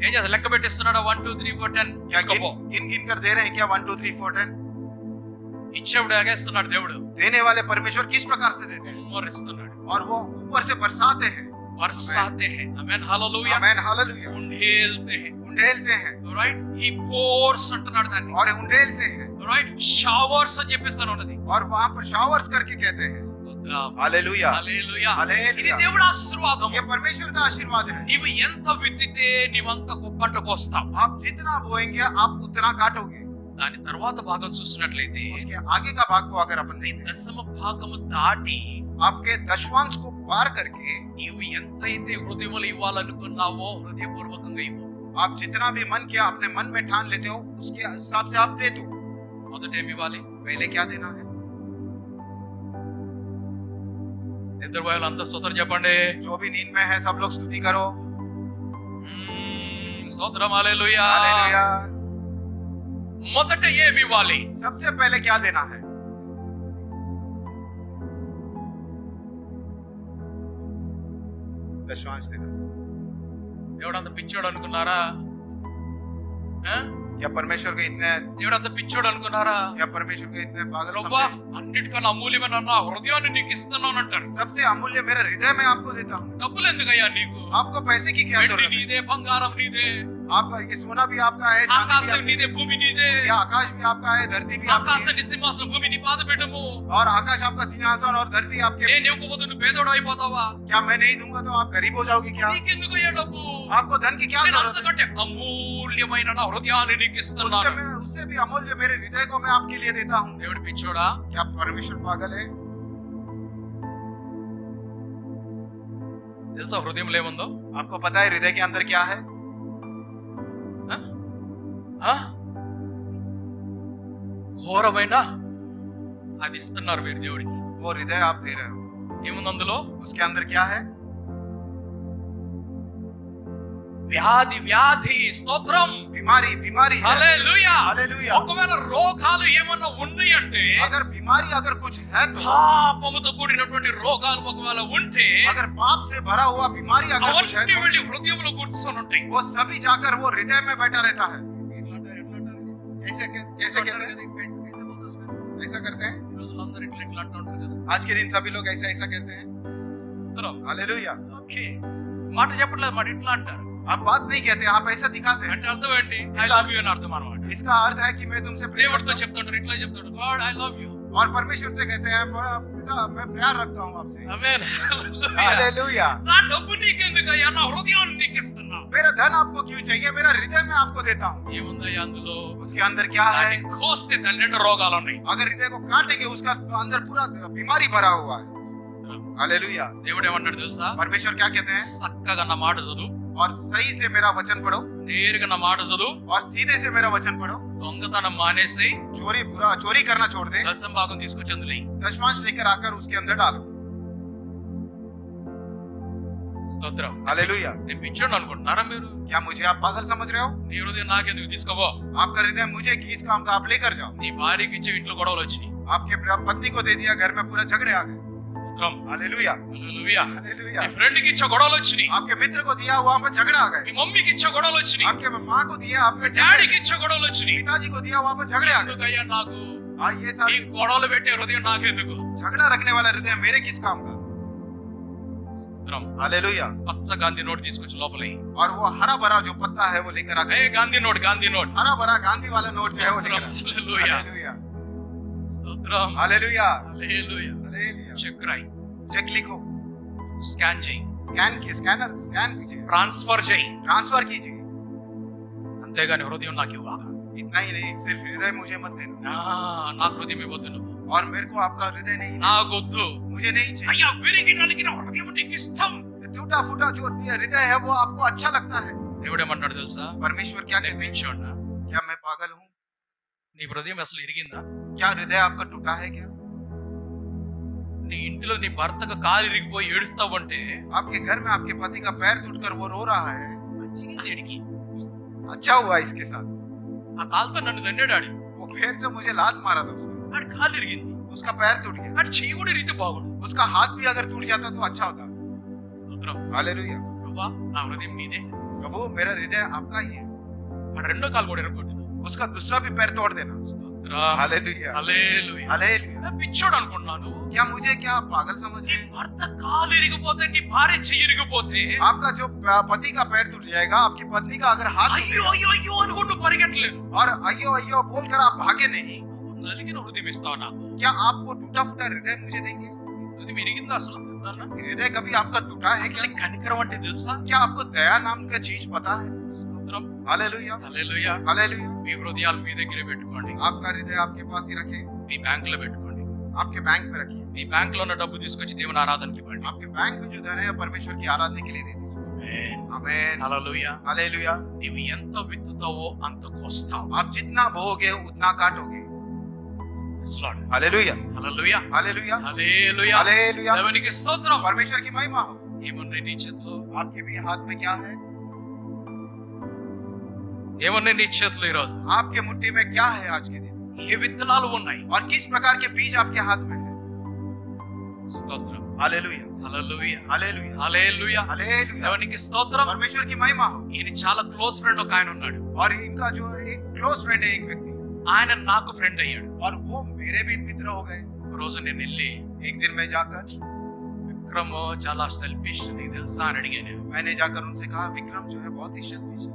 ఏం చేస్తా లెక్క పెట్టిస్తున్నాడా 1 2 3 4 10 क्या తీసుకోపో गिन गिन कर दे रहे हैं क्या? 1 2 3 4 10। ఇచ్చేవాడు ఎగేస్తున్నాడు దేవుడు देने वाले परमेश्वर किस प्रकार से देते हैं? మోరిస్తున్నాడు और वो ऊपर से बरसाते हैं। बरसाते हैं आमेन हालेलुया आमेन। हालेलुया। उंडेलते हैं उंडेलते हैं రైట్ హి పోర్స్ అంటున్నాడు దాన్ని और उंडेलते हैं రైట్ షవర్స్ అని చెప్పేసాను ఉన్నది और वहां पर शावर्स करके कहते हैं। हालेलुया। హల్లెలూయా ఇది हालेलुया। దేవుడి ఆశీర్వాదం ये परमेश्वर का आशीर्वाद है। నీవు ఎంత విత్తితే నీవంత పంట కోస్తావు आप जितना बोएंगे आप उतना काटोगे। దాని తర్వాత భాగం చూసినట్లయితే उसके आगे का भाग को अगर अपन నీ देखें, దశమ భాగము దాటి आपके दशमांश को पार करके నీవు ఎంతైతే హృదయములు ఇవ్వాలనుకున్నావో హృదయపూర్వకంగా ఇవ్వు आप जितना भी मन किया अपने मन में ठान लेते हो उसके हिसाब से आप दे दो। మొదట ఏమి ఇవ్వాలి? पहले क्या देना है? నిద్ర పోయేవాళ్ళు అందరూ స్తోత్రం చెప్పండి. जो भी नींद में है सब लोग स्तुति करो। స్తోత్రం, హల్లెలూయా. हालेलुया। మొదట ఏమి ఇవ్వాలి? सबसे पहले क्या देना है? दशमांश देना। దేవుడు అంత పిచ్చోడు అనుకున్నారా? ఆ? क्या परमेश्वर को इतने దేవుడు అంత పిచ్చోడు అనుకున్నారా? क्या परमेश्वर को इतने पागल ప్రభువా, समझे? అన్నిటికన్నా అమూల్యమైన నా హృదయాన్ని నీకు ఇస్తున్నాను అంటారు. सबसे अमूल्य मेरा हृदय मैं आपको देता हूँ। డబ్బులు ఎందుకయ్యా నీకు? आपको पैसे की क्या వెండి जरूरत है? నీదే, బంగారం నీదే, आपका ये सोना भी आपका है, चांदी भी ఆకాశం आपकी నీదే, భూమి నీదే. है, ये आकाश भी आपका है, धरती भी आपकी ఆకాశ है, నీ సింహాసనం, భూమి నీ పాదపీఠము. और आकाश आपका सिंहासन और धरती आपके। నేను ఇవ్వకపోతే నువ్వు పేదోడు అయిపోతావా? क्या मैं नहीं दूंगा तो आप गरीब हो जाओगे क्या? నీకెందుకయ్యా డబ్బు? आपको धन की क्या నేను जरूरत है? అంతకంటే అమూల్యమైన నా హృదయాన్ని నీకు ఇస్తున్నాను. उससे भी अमूल्य मेरे हृदय को मैं आपके लिए देता हूँ। దేవుడు పిచ్చోడా? क्या परमेश्वर पागल है? తెలుసా హృదయంలో ఏముందో? आपको पता है हृदय के अंदर क्या है? ఆ? ఘోరమైన అది ఇస్తున్నారు మీరు దేవుడికి. वो हृदय आप दे रहे हो, ఏముంది అందులో? उसके अंदर क्या है? వ్యాధి, వ్యాధి. స్తోత్రం, बीमारी, बीमारी है। హల్లెలూయా. हालेलुया। ఒకవేళ రోగాలు ఏమన్నా ఉన్నాయి అంటే, अगर बीमारी अगर कुछ है तो, పాపముతో కూడినటువంటి రోగాలు ఒకవేళ ఉంటే अगर पाप से भरा हुआ बीमारी अगर कुछ है అవన్నీ तो, వెళ్ళి హృదయంలో కూర్చొని ఉంటాయి. वो सभी जाकर वो हृदय में बैठा रहता है। कैसे कैसे कहते हैं? ऐसा करते हैं। ఈ రోజుల్లో అందరూ ఇట్లా ఇట్లా అంటూ ఉంటారు కదా. आज के दिन सभी लोग ऐसा ऐसा कहते हैं। స్తోత్రం. हालेलुया। ఓకే, మాట చెప్పట్లేదు, మాట ఇట్లా అంటారు. आप बात नहीं कहते, आप ऐसा दिखाते हैं। అంటే అర్థం ఏంటి? ఐ లవ్ యు అని అర్థం అన్నమాట. इसका अर्थ है कि मैं तुमसे प्रेम దేవుడితో करता हूं। చెప్తాడు, ఇట్లా చెప్తాడు, గాడ్ ఐ లవ్ యు. और परमेश्वर से कहते हैं पिता मैं प्यार रखता हूँ आपसे। ఆమేన్. हालेलुया। నా డబ్బు నీకెందుకయ్యా? నా హృదయాన్ని నీకు ఇస్తున్నా. मेरा धन आपको क्यों चाहिए? मेरा हृदय मैं आपको देता हूँ। ఏముందయ్యా అందులో? उसके अंदर क्या है? దాన్ని కోస్తే దాని నిండా రోగాలు ఉన్నాయి. अगर हृदय को काटेंगे उसका अंदर पूरा बीमारी भरा हुआ है। हालेलुया। దేవుడు ఏమంటాడు తెలుసా? परमेश्वर क्या कहते हैं? చక్కగా నా మాట చదువు, और सही से मेरा वचन पढ़ो, నేరుగా నా మాట చదువు, और सीधे से मेरा वचन पढ़ो। దొంగతనం మానేసి चोरी करना छोड़ दे, దశం భాగం తీసుకొచ్చి అందులో వెయ్యి. दशमांश लेकर आकर उसके अंदर डालो। స్తోత్రం. हालेलुया। నేను పిచ్చోడు అనుకుంటున్నారా మీరు? क्या मुझे आप पागल समझ रहे हो? నీ హృదయం నాకెందుకు తీసుకోవో? आपका हृदय मुझे किस काम का आप लेकर जाओ। నీ భార్యకి ఇచ్చే ఇంట్లో గొడవలు వచ్చినాయి. आपके पत्नी को दे दिया, घर में पूरा झगड़े आ गए। స్తోత్రం, हालेलुया। హల్లెలూయా. हालेलुया। నీ ఫ్రెండ్ కి ఇచ్చే గొడవలు వచ్చినాయి. आपके मित्र को दिया वहां पर झगड़ा आ गए। మీ మమ్మీకి ఇచ్చే గొడవలు వచ్చినాయి. आपके माँ को दिया, आपके డాడీకి ఇచ్చే గొడవలు వచ్చినాయి. पिताजी को दिया वहां पर झगड़े आ गए। ఎందుకయ్యా నాకు? हाँ ये ఈ सारी గొడవలు పెట్టే హృదయం నాకెందుకు? झगड़ा रखने वाला हृदय मेरे किस काम का? స్తోత్రం. हालेलुया। పచ్చ గాంధీ నోట్ తీసుకొచ్చి లోపల వెయ్యి. और वो हरा भरा जो पत्ता है वो लेकर आ ఏ गए। Gandhi note, Gandhi note. हरा भरा गांधी वाला नोट जो है वो लेकर आ गए। హల్లెలూయా. हालेलुया। స్తోత్రం, हालेलुया। హల్లెలూయా. हालेलुया। చెక్ రాయి, चेक लिखो, స్కాన్ చేయి, स्कैन कीजिए, ట్రాన్స్ఫర్ చేయి. ट्रांसफर कीजिए। అంతేగాని హృదయం నాకు ఇవ్వక. इतना ही नहीं, सिर्फ हृदय मुझे मत देना, నాకు హృదయం ఇవ్వద్దు నువ్వు. और मेरे को आपका हृदय नहीं, నాకొద్దు. मुझे नहीं चाहिए। అయ్యా, విరిగి నలిగిన హృదయం నీకు ఇష్టం. टूटा फूटा जो हृदय है वो आपको अच्छा लगता है। దేవుడు ఏమంటాడు తెలుసా? परमेश्वर क्या నేను कहते हैं? పిచ్చోడ్నా? क्या मैं पागल हूँ? నీ హృదయం అసలు ఇరిగిందా? क्या हृदय आपका टूटा है क्या? నీ ఇంటిలో నీ భర్తకు కాలు ఇరిగిపోయి ఏడుస్తావంటే आपके घर में आपके पति का पैर टूटकर वो रो रहा है, మంచిగా ఎడికి. अच्छा हुआ इसके साथ। ఆ కాలుతో నన్ను దండాడు ఆడు. वो पैर से मुझे लात मारा था उसने, ఆడి కాలు ఇరిగింది. उसका पैर टूट गया। ఆడి చెయ్యి కూడా ఇరిగితే బాగుండు. उसका हाथ भी अगर टूट जाता तो अच्छा होता। స్తోత్రం. हालेलुया। ప్రభువా, నా హృదయం నీదే. प्रभु मेरा हृदय आपका ही है। ఆడి రెండో కాలు కూడా ఇరగొట్టింది. उसका दूसरा भी पैर तोड़ देना। స్తోత్రం. हालेलुया। హల్లెలూయా. हालेलुया। నేను పిచ్చోడు అనుకుంటున్నాను. क्या मुझे क्या पागल समझ నీ रहे हैं? భర్త కాలు ఇరిగిపోతే, నీ భార్య చెయ్యి ఇరిగిపోతే आपका जो पति का पैर टूट जाएगा, आपकी पत्नी का अगर हाथ टूट అయ్యో जाएगा, అయ్యో అయ్యో అనుకుంటూ పరిగెట్టలేదు. और अयो अयो बोलकर आप भागे नहीं, నలిగిన హృదయం ఇస్తావు నాకు. क्या आपको टूटा फूटा हृदय मुझे देंगे? హృదయం ఇరిగిందా అసలు? నాన్న, हृदय कभी आपका टूटा है क्या? అసలు కనికరం అంటే తెలుసా? क्या आपको दया नाम का चीज पता है? స్తోత్రం. हालेलुया। హల్లెలూయా. हालेलुया। మీ హృదయాలు మీ దగ్గరే పెట్టుకోండి. आपका हृदय आपके पास ही रखें, మీ బ్యాంకులో పెట్టుకోండి. आपके बैंक में रखिए। మీ బ్యాంకులో ఉన్న డబ్బు తీసుకొచ్చి దేవుని ఆరాధనకి ఇవ్వండి. आपके बैंक में जो धन है परमेश्वर की आराधना के लिए दे दीजिए। ఆమేన్ आमेन హల్లెలూయా हालेलुया। నీవు ఎంత విత్తుతావో అంత కోస్తావు आप जितना बोओगे उतना काटोगे। Yes, Lord. हालेलुया హల్లెలూయా हालेलुया హల్లెలూయా हालेलुया। దేవునికి స్తోత్రం परमेश्वर की महिमा हो। ఏమున్నాయి నీ చేతిలో आपके भी हाथ में क्या है? ఏమున్నాయి నీ చేతిలో ఈ రోజు आपके मुट्ठी में क्या है आज के दिन? ఏ విత్తనాలు ఉన్నాయి और किस प्रकार के बीज आपके हाथ में है? స్తోత్రం हालेलुया హల్లెలూయా हालेलुया హల్లెలూయా हालेलुया। దేవునికి స్తోత్రం परमेश्वर की महिमा हो। ఈయన చాలా క్లోజ్ ఫ్రెండ్ ఒక ఆయన ఉన్నాడు और इनका जो एक क्लोज फ्रेंड है एक व्यक्ति, ఆయన నాకు ఫ్రెండ్ అయ్యాడు और वो मेरे भी मित्र हो गए। ఒక రోజు నేను వెళ్ళి एक दिन मैं जाकर విక్రమ్ చాలా సెల్ఫిష్ నీకు తెలుసా అని అడిగాను मैंने जाकर उनसे कहा, विक्रम जो है बहुत ही सेल्फिश है।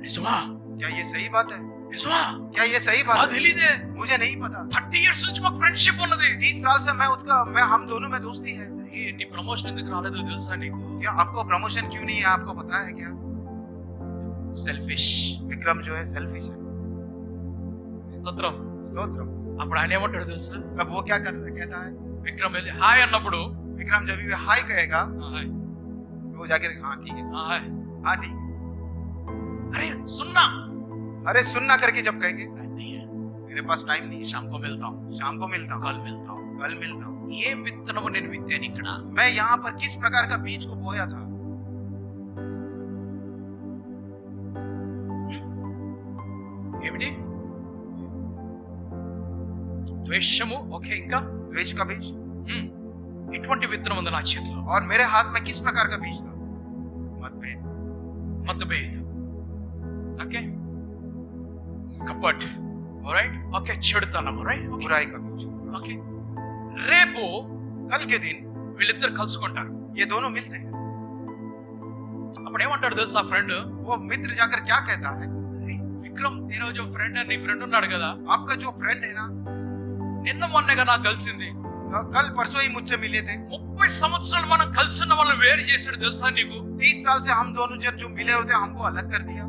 నిజమా क्या ये सही बात है? నిజమా क्या ये सही నాకు बात है? తెలీదే मुझे नहीं पता। 30 ఇయర్స్ నుంచి మాకు ఫ్రెండ్షిప్ ఉన్నది 30 साल से मैं हम दोनों में दोस्ती है। ఏ, నీ ప్రమోషన్ ఎందుకు రాలేదో తెలుసా నీకు क्या आपको प्रमोशन क्यों नहीं है? आपको पता है क्या? సెల్ఫిష్ विक्रम जो है सेल्फिश है। స్తోత్రం स्तोत्रम। అప్పుడు ఆయన ఏమంటాడు తెలుసా तब वो क्या कहता है? విక్రమ్ వెళ్ళి హాయ్ అన్నప్పుడు विक्रम जब भी हाय कहेगा "ఆ, హాయ్ तो वो जाकर हाँ ठीक है, ఆ, హాయ్ हाँ ठीक है। అరే సున్నా अरे सुनना करके जब कहेंगे नहीं है मेरे पास टाइम नहीं है, शाम को मिलता हूँ शाम को मिलता हूँ, कल मिलता हूँ कल मिलता हूँ। ఏ విత్తనము నేను విత్తాను ఇక్కడ मैं यहाँ पर किस प्रकार का बीज को बोया था? ఏమిటి ద్వేషము ఓకే ఇంకా द्वेष का बीज। ఎటువంటి విత్తనం ఉంది నా చేతిలో और मेरे हाथ में किस प्रकार का बीज था? मतभेद। మతభేదం ఓకే కపట్ ఆల్రైట్ ఓకే చెడుతనం రైట్ बुराई का बीज। ఓకే రేపు कल के दिन వీళ్ళిద్దరు కలుసుకుంటారు ये दोनों मिलते हैं। అప్పుడు ఏమంటాడు తెలుసా ఫ్రెండ్ वो मित्र जाकर क्या कहता है? విక్రమ్ तेरा जो ఫ్రెండ్ నీ ఫ్రెండ్ ఉన్నాడు కదా आपका जो फ्रेंड है ना, నిన్న మొన్నగా నాకు కలిసింది कल परसों ही मुझसे मिले थे। 30 సంవత్సరాలు మనం కలిసి ఉన్న వాళ్ళని వేరు చేసాడు తెలుసా నీకు 30 साल से हम दोनों जब जो मिले होते हमको अलग कर दिया।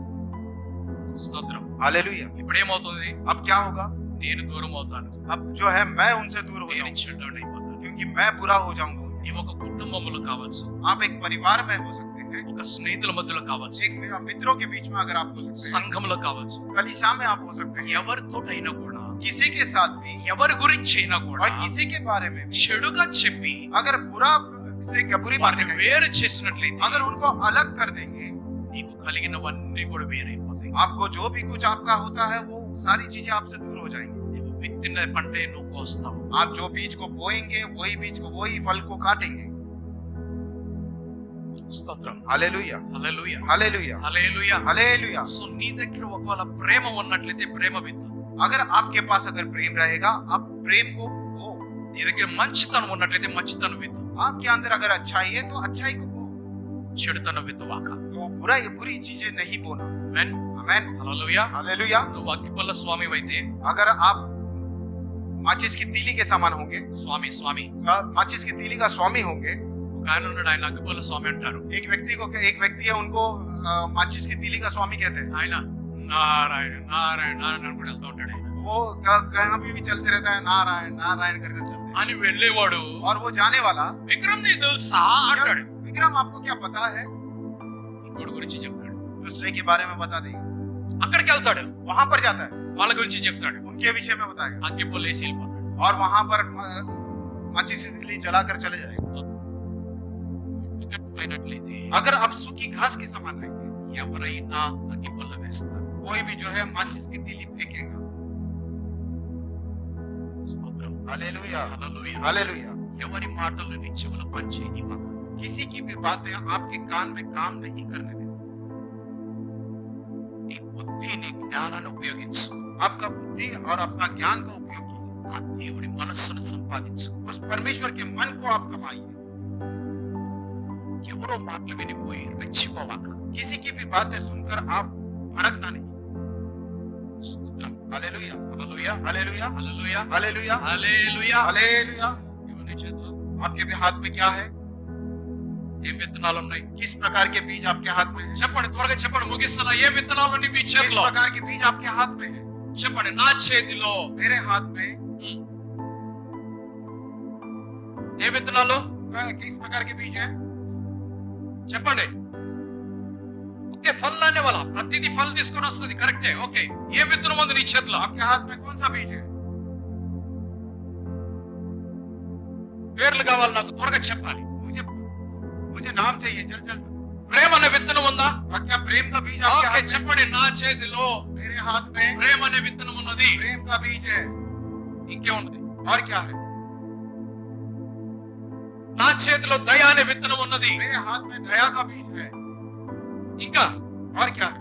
స్తోత్రం हालेलुया। ఇప్పుడు ఏమవుతుంది अब क्या होगा? నేను దూరం అవుతాను अब जो है मैं उनसे दूर हो నేను जाऊंगा, చెడ్డోడిని అయిపోతాను क्योंकि मैं बुरा हो जाऊंगा। నీవు ఒక కుటుంబంలో కావచ్చు आप एक परिवार में हो सकते हैं, ఒక స్నేహితుల మధ్యలో కావచ్చు एक मित्रों के बीच में अगर आप हो सकते हैं, సంఘంలో కావచ్చు कलीसिया में आप हो सकते हैं, ఎవరితోటైనా కూడా किसी के साथ भी ఎవరి గురించి అయినా కూడా और किसी के बारे में भी చెడుగా చెప్పి अगर बुरा से बुरी बातें వారిని कहेंगे, వేరు చేసినట్లయితే अगर उनको अलग कर देंगे, నీకు కలిగినవన్నీ కూడా వేరైపోతాయి आपको जो भी कुछ आपका होता है वो सारी चीजें आपसे दूर हो जाएंगी। నువ్వు విత్తిన పంటే నువ్వు కోస్తావు आप जो बीज को बोएंगे वही बीज को वही फल को काटेंगे। స్తోత్రం हालेलुया హల్లెలూయా हालेलुया హల్లెలూయా हालेलुया। సో నీ దగ్గర ఒకవేళ ప్రేమ ఉన్నట్లయితే ప్రేమ విత్తు अगर आपके पास अगर प्रेम रहेगा, आप प्रेम को बो। నీ దగ్గర మంచితనం ఉన్నట్లయితే మంచితనం విత్తు आपके अंदर अगर अच्छाई है तो अच्छाई को बो, చెడుతనం విత్తువాక तो बुरी चीजें नहीं बोना। ఆమేన్ आमेन హల్లెలూయా हालेलुया। నువ్వు అగ్గిపల్ల స్వామి అయితే अगर आप माचिस की तीली के समान होंगे, స్వామి స్వామి माचिस की तीली का स्वामी होंगे। ఒక ఆయన ఉన్నాడు ఆయన అగ్గిపల్ల స్వామి అంటారు एक व्यक्ति है, उनको माचिस की तीली का स्वामी कहते हैं। ఆయన నారాయణ నారాయణ నారాయణ అనుకుంటూ వెళ్తూ ఉంటాడు ఆయన वो कहीं भी चलते रहता है, नारायण नारायण कर चलते हैं। అని వెళ్ళేవాడు और वो जाने वाला, విక్రమ్ నీకు తెలుసా అంటాడు विक्रम आपको क्या पता है? ఇంకోటి గురించి చెప్తాడు दूसरे के बारे में बता देगा। అక్కడికి వెళ్తాడు वहां पर जाता है, వాళ్ళ గురించి చెప్తాడు उनके विषय में बताएगा, అగ్గిపల్ల వేసి వెళ్ళిపోతాడు और वहां पर माचिस की तीली जलाकर चले जाएगा। अगर आप सूखी घास के समान रहेंगे, ఎవరైనా అగ్గిపల్ల వేస్తారు कोई भी जो है माचिस की तीली फेंकेगा। స్తోత్రం हालेलुया హల్లెలూయా हालेलुया। ఎవరి మాటలు నీ చెవులు పనిచేయనివ్వక किसी की भी बातें आपके कान में काम नहीं करने देना। నీ బుద్ధి నీ జ్ఞానాన్ని ఉపయోగించు आपका बुद्धि और अपना ज्ञान का उपयोग कीजिए। ఆ దేవుడి మనస్సును సంపాదించు उस परमेश्वर के मन को आप कमाइए। ఎవరో మాటలు వినిపోయి రెచ్చిపోవాక किसी की भी बातें सुनकर आप भड़कना नहीं। స్తోత్రం हालेलुया హల్లెలూయా हालेलुया హల్లెలూయా हालेलुया హల్లెలూయా हालेलुया। ఎవరి చేతిలో आपके भी हाथ में क्या है? ఏ విత్తనాలు ఉన్నాయి किस प्रकार के बीज आपके हाथ में है? చెప్పండి త్వరగా చెప్పండి ముగిస్తున్నా ఏ విత్తనాలు ఉన్నాయి మీ किस చేతిలో प्रकार के बीज आपके हाथ में है? చెప్పండి నా చేతిలో मेरे हाथ में ఏ విత్తనాలు किस प्रकार के बीज है? చెప్పండి. ఓకే, ఫల్ అనే వాళ్ళ ప్రతిదీ ఫల్ తీసుకొని వస్తుంది, కరెక్టే. ఓకే, ఏ విత్తనం ఉంది నీ చేతిలో? आपके हाथ में कौन सा बीज है? పేర్లు కావాలి నాకు, త్వరగా చెప్పాలి. मुझे मुझे नाम चाहिए, जल्द जल्द। ప్రేమ అనే విత్తనం ఉందా? और क्या प्रेम का बीज आपके ఓకే, हाथ में? చెప్పండి. నా చేతిలో मेरे हाथ में ప్రేమ అనే విత్తనం ఉన్నది. प्रेम का बीज है। ఇంకేమున్నది? और क्या है? నా చేతిలో దయ అనే విత్తనం ఉన్నది. मेरे हाथ में दया का बीज है। ఇంకా और क्या है?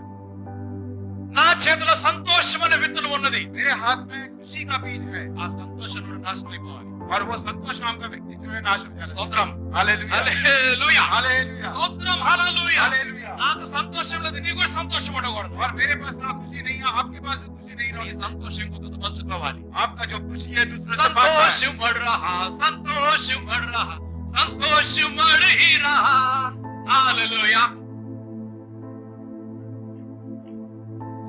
నా చేతిలో సంతోషం అనే విత్తనం ఉన్నది. मेरे हाथ में खुशी का बीज है। ఆ సంతోషం కూడా నాశనం అయిపోవాలి. और वो संतोष नाम का व्यक्ति जो है नाश हो जाएगा। స్తోత్రం, हालेलुया, హల్లెలూయా, हालेलुया, స్తోత్రం, హల్లెలూయా. हालेलुया। నాకు సంతోషం లేదు, నీకు కూడా సంతోషం ఉండకూడదు. और मेरे पास ना खुशी नहीं है, आपके पास भी खुशी नहीं ఈ रही। సంతోషం కొంత పంచుకోవాలి. आपका जो खुशी है दूसरे से बांटना है। సంతోషం बढ़ रहा, సంతోషం बढ़ रहा, సంతోషం बढ़ ही रहा. హల్లెలూయా.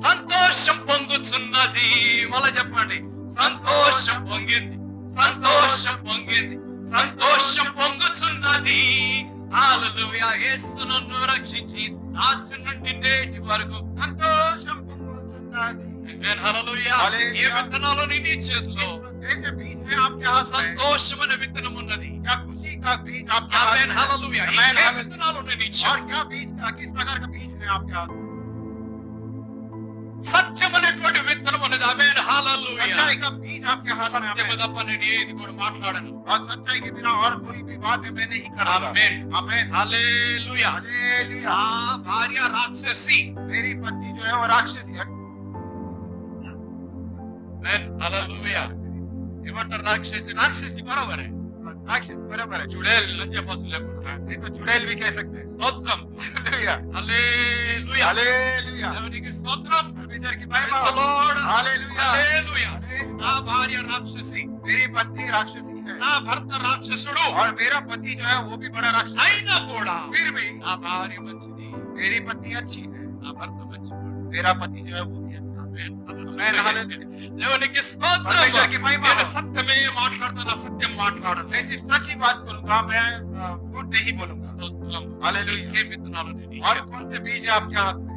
సంతోషం పొంగుతున్నది. మళ్ళా చెప్పండి. సంతోషం పొంగింది, సంతోషం పొంగింది, సంతోషం పొంగుతున్నది. హల్లెలూయా. యేసు నన్ను రక్షించి రాత్రి నుండి నేటి వరకు संतोषం పొంగుతున్నది। ఆమేన్, హల్లెలూయా. హల్లెలూయా. ఏ విత్తనాలు నీ చేతిలో? कैसे बीज है आपके हाथ में? సంతోషం అనే విత్తనం ఉన్నది. क्या खुशी का बीज आपके हाथ ఆమేన్, में? హల్లెలూయా. ఆమేన్, ఏ హల్లెలూయా। విత్తనాలు నీ और చేతిలో? क्या बीज का किस प्रकार का बीज है आपके हाथ में? సత్యం అనేటువంటి విత్తనం అనేది. ఆమేన్, హల్లెలూయా. सच्चाई का बीज आपके हाथ में। సత్యం आमेन। తప్ప నేను ఏది కూడా మాట్లాడను. और सच्चाई के बिना और कोई भी बात है मैं नहीं कर रहा। ఆమేన్, आमेन, హల్లెలూయా. हालेलुया। ఆ భార్య రాక్షసి. मेरी पत्नी जो है वो राक्षसी है। ఆమేన్, హల్లెలూయా. ఏమంటారు? రాక్షసి. రాక్షసి బరోబరే. राक्षस बराबर है। చూడేల్ అని చెప్పొచ్చు లేకుండా. नहीं तो चुड़ैल भी कह सकते हैं। స్తోత్రం, हालेलुया, హల్లెలూయా. हालेलुया। దేవునికి స్తోత్రం. परमेश्वर की Praise महिमा the हो। Lord. हालेलुया। హల్లెలూయా. నా భార్య రాక్షసి, मेरी पत्नी राक्षसी है నా భర్త రాక్షసుడు. और मेरा पति जो है वो भी बड़ा राक्षस है। అయినా కూడా फिर भी నా భార్య మంచిది, मेरी पत्नी अच्छी है, నా భర్త మంచివాడు. मेरा पति जो है वो भी अच्छा है। ఆమేన్, आमेन, హల్లెలూయా. हालेलुया। దేవునికి స్తోత్రం. परमेश्वर की महिमा నేను हो। సత్యమే మాట్లాడుతాను, అసత్యం మాట్లాడను. मैं सिर्फ सच ही बात करूंगा, मैं झूठ नहीं बोलूंगा। స్తోత్రం, हालेलुया। ఏ విత్తనాలు నీ और చేతిలో? कौन से बीज है आपके हाथ में?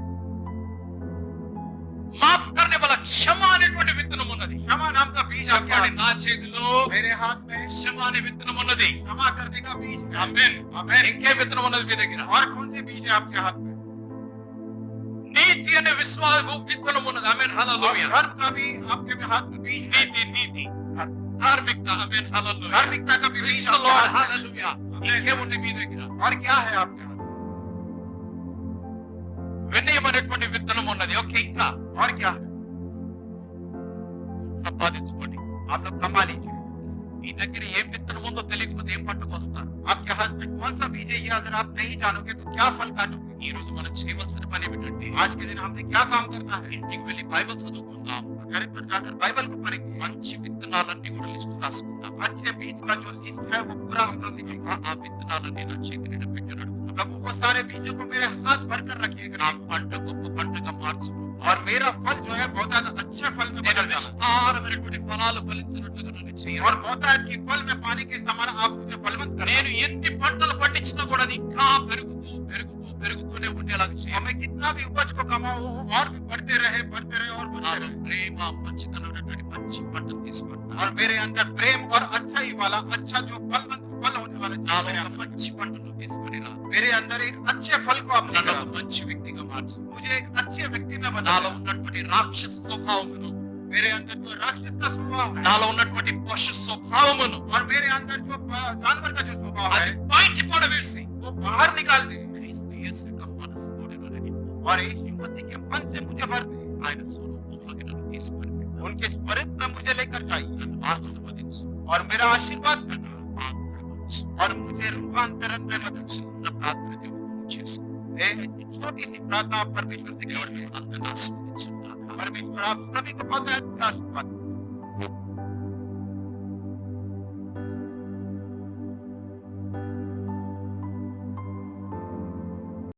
మాఫ్ करने वाला క్షమ అనేటువంటి విత్తనం ఉన్నది. क्षमा नाम का बीज आपके हाथ చెప్పండి, में। నా చేతిలో मेरे हाथ में క్షమ అనే విత్తనం ఉన్నది. क्षमा करने का बीज है। ఆమేన్, आमेन। ఇంకే విత్తనం ఉన్నది మీ దగ్గర? और कौन से बीज है आपके हाथ में? నీతి అనే విత్తనం ఉన్నది. ఆమేన్, और హల్లెలూయా. धर्म का भी आपके हाथ में बीज है। నీతి, ధార్మికత. ఆమేన్, హల్లెలూయా. धार्मिकता का भी बीज Praise the आपके Lord, हाथ में है। hallelujah. ఇంకేముంది మీ దగ్గర? और क्या है आपके हाथ में? వినయం అనేటువంటి విత్తనం ఉన్నది. ఓకే, ఇంకా और क्या है? సంపాదించుకోండి. आप लोग कमा लीजिए। మీ దగ్గర ఏం విత్తనం ఉందో తెలియకపోతే ఏం పట్టుకొస్తారు? आपके हाथ में कौन सा बीज है ये अगर आप नहीं जानोगे तो क्या फल काटोगे? ఈ రోజు మనం చేయవలసిన పని ఏమిటంటే आज के दिन हमने क्या काम करना है? ఇంటికి వెళ్ళి బైబిల్ చదువుకుందాం. घर पर जाकर बाइबल को पढ़ेंगे। మంచి విత్తనాలన్నీ కూడా లిస్ట్ రాసుకుందాం. अच्छे बीज का जो लिस्ट है वो पूरा हम लोग लिखेंगे। ఆ విత్తనాలన్నీ నా చేతి నిండా పెట్టాను అడుగుతాం. प्रभु वो सारे बीजों को मेरे हाथ भर कर रखिएगा నా పంట గొప్ప పంటగా మార్చు. और मेरा फल जो है बहुत ज्यादा अच्छे फल में నేను बदल जाना విస్తారమైనటువంటి ఫలాలు ఫలించినట్లుగా నన్ను है। చేయాలి. और बहुत की फल में पानी के समान आप मुझे फलवंत करें। నేను ఎన్ని పంటలు పండించినా కూడా అది ఇంకా పెరుగుతూనే ఉండేలాగా చేయాలి. हमें कितना भी उपज को कमाओ और भी बढ़ते रहे और बढ़ते నాలో रहे। ప్రేమ మంచితనమైనటువంటి మంచి పంటను తీసుకుంటా. और मेरे अंदर प्रेम और अच्छाई वाला अच्छा जो फल होने वाला चीज నాలో मेरे ఒక अंदर। మంచి పంటను తీసుకొని రా. मेरे अंदर एक अच्छे फल को आप నన్ను लेकर ఒక आओ। మంచి వ్యక్తిగా మార్చు. मुझे एक अच्छे व्यक्ति में बना నాలో ఉన్నటువంటి రాక్షస స్వభావమును, मेरे अंदर जो राक्षस का स्वभाव है నాలో ఉన్నటువంటి పశు స్వభావమును और मेरे अंदर जो जानवर का जो स्वभाव అది है బయట పడవేసి वो बाहर निकाल दे। క్రీస్తు యేసు యొక్క మనసుతోటి నన్ను నింపు. और यीशु मसीह के मन से मुझे भर दे। ఆయన స్వరూపంలోకి నన్ను తీసుకొని వెళ్ళు. उनके स्वरूप में मुझे लेकर जाइए నన్ను ఆశీర్వదించు. और मेरा आशीर्वाद करना నన్ను రూపాంతరపరచు. और मुझे रूपांतरण में मदद చిన్న ప్రార్థన దేవుడు చేసుకో. ऐसी छोटी सी प्रार्थना आप परमेश्वर से कर దేవుడు అందరిని ఆశీర్వదించు. परमेश्वर आप सभी को बहुत आशीर्वाद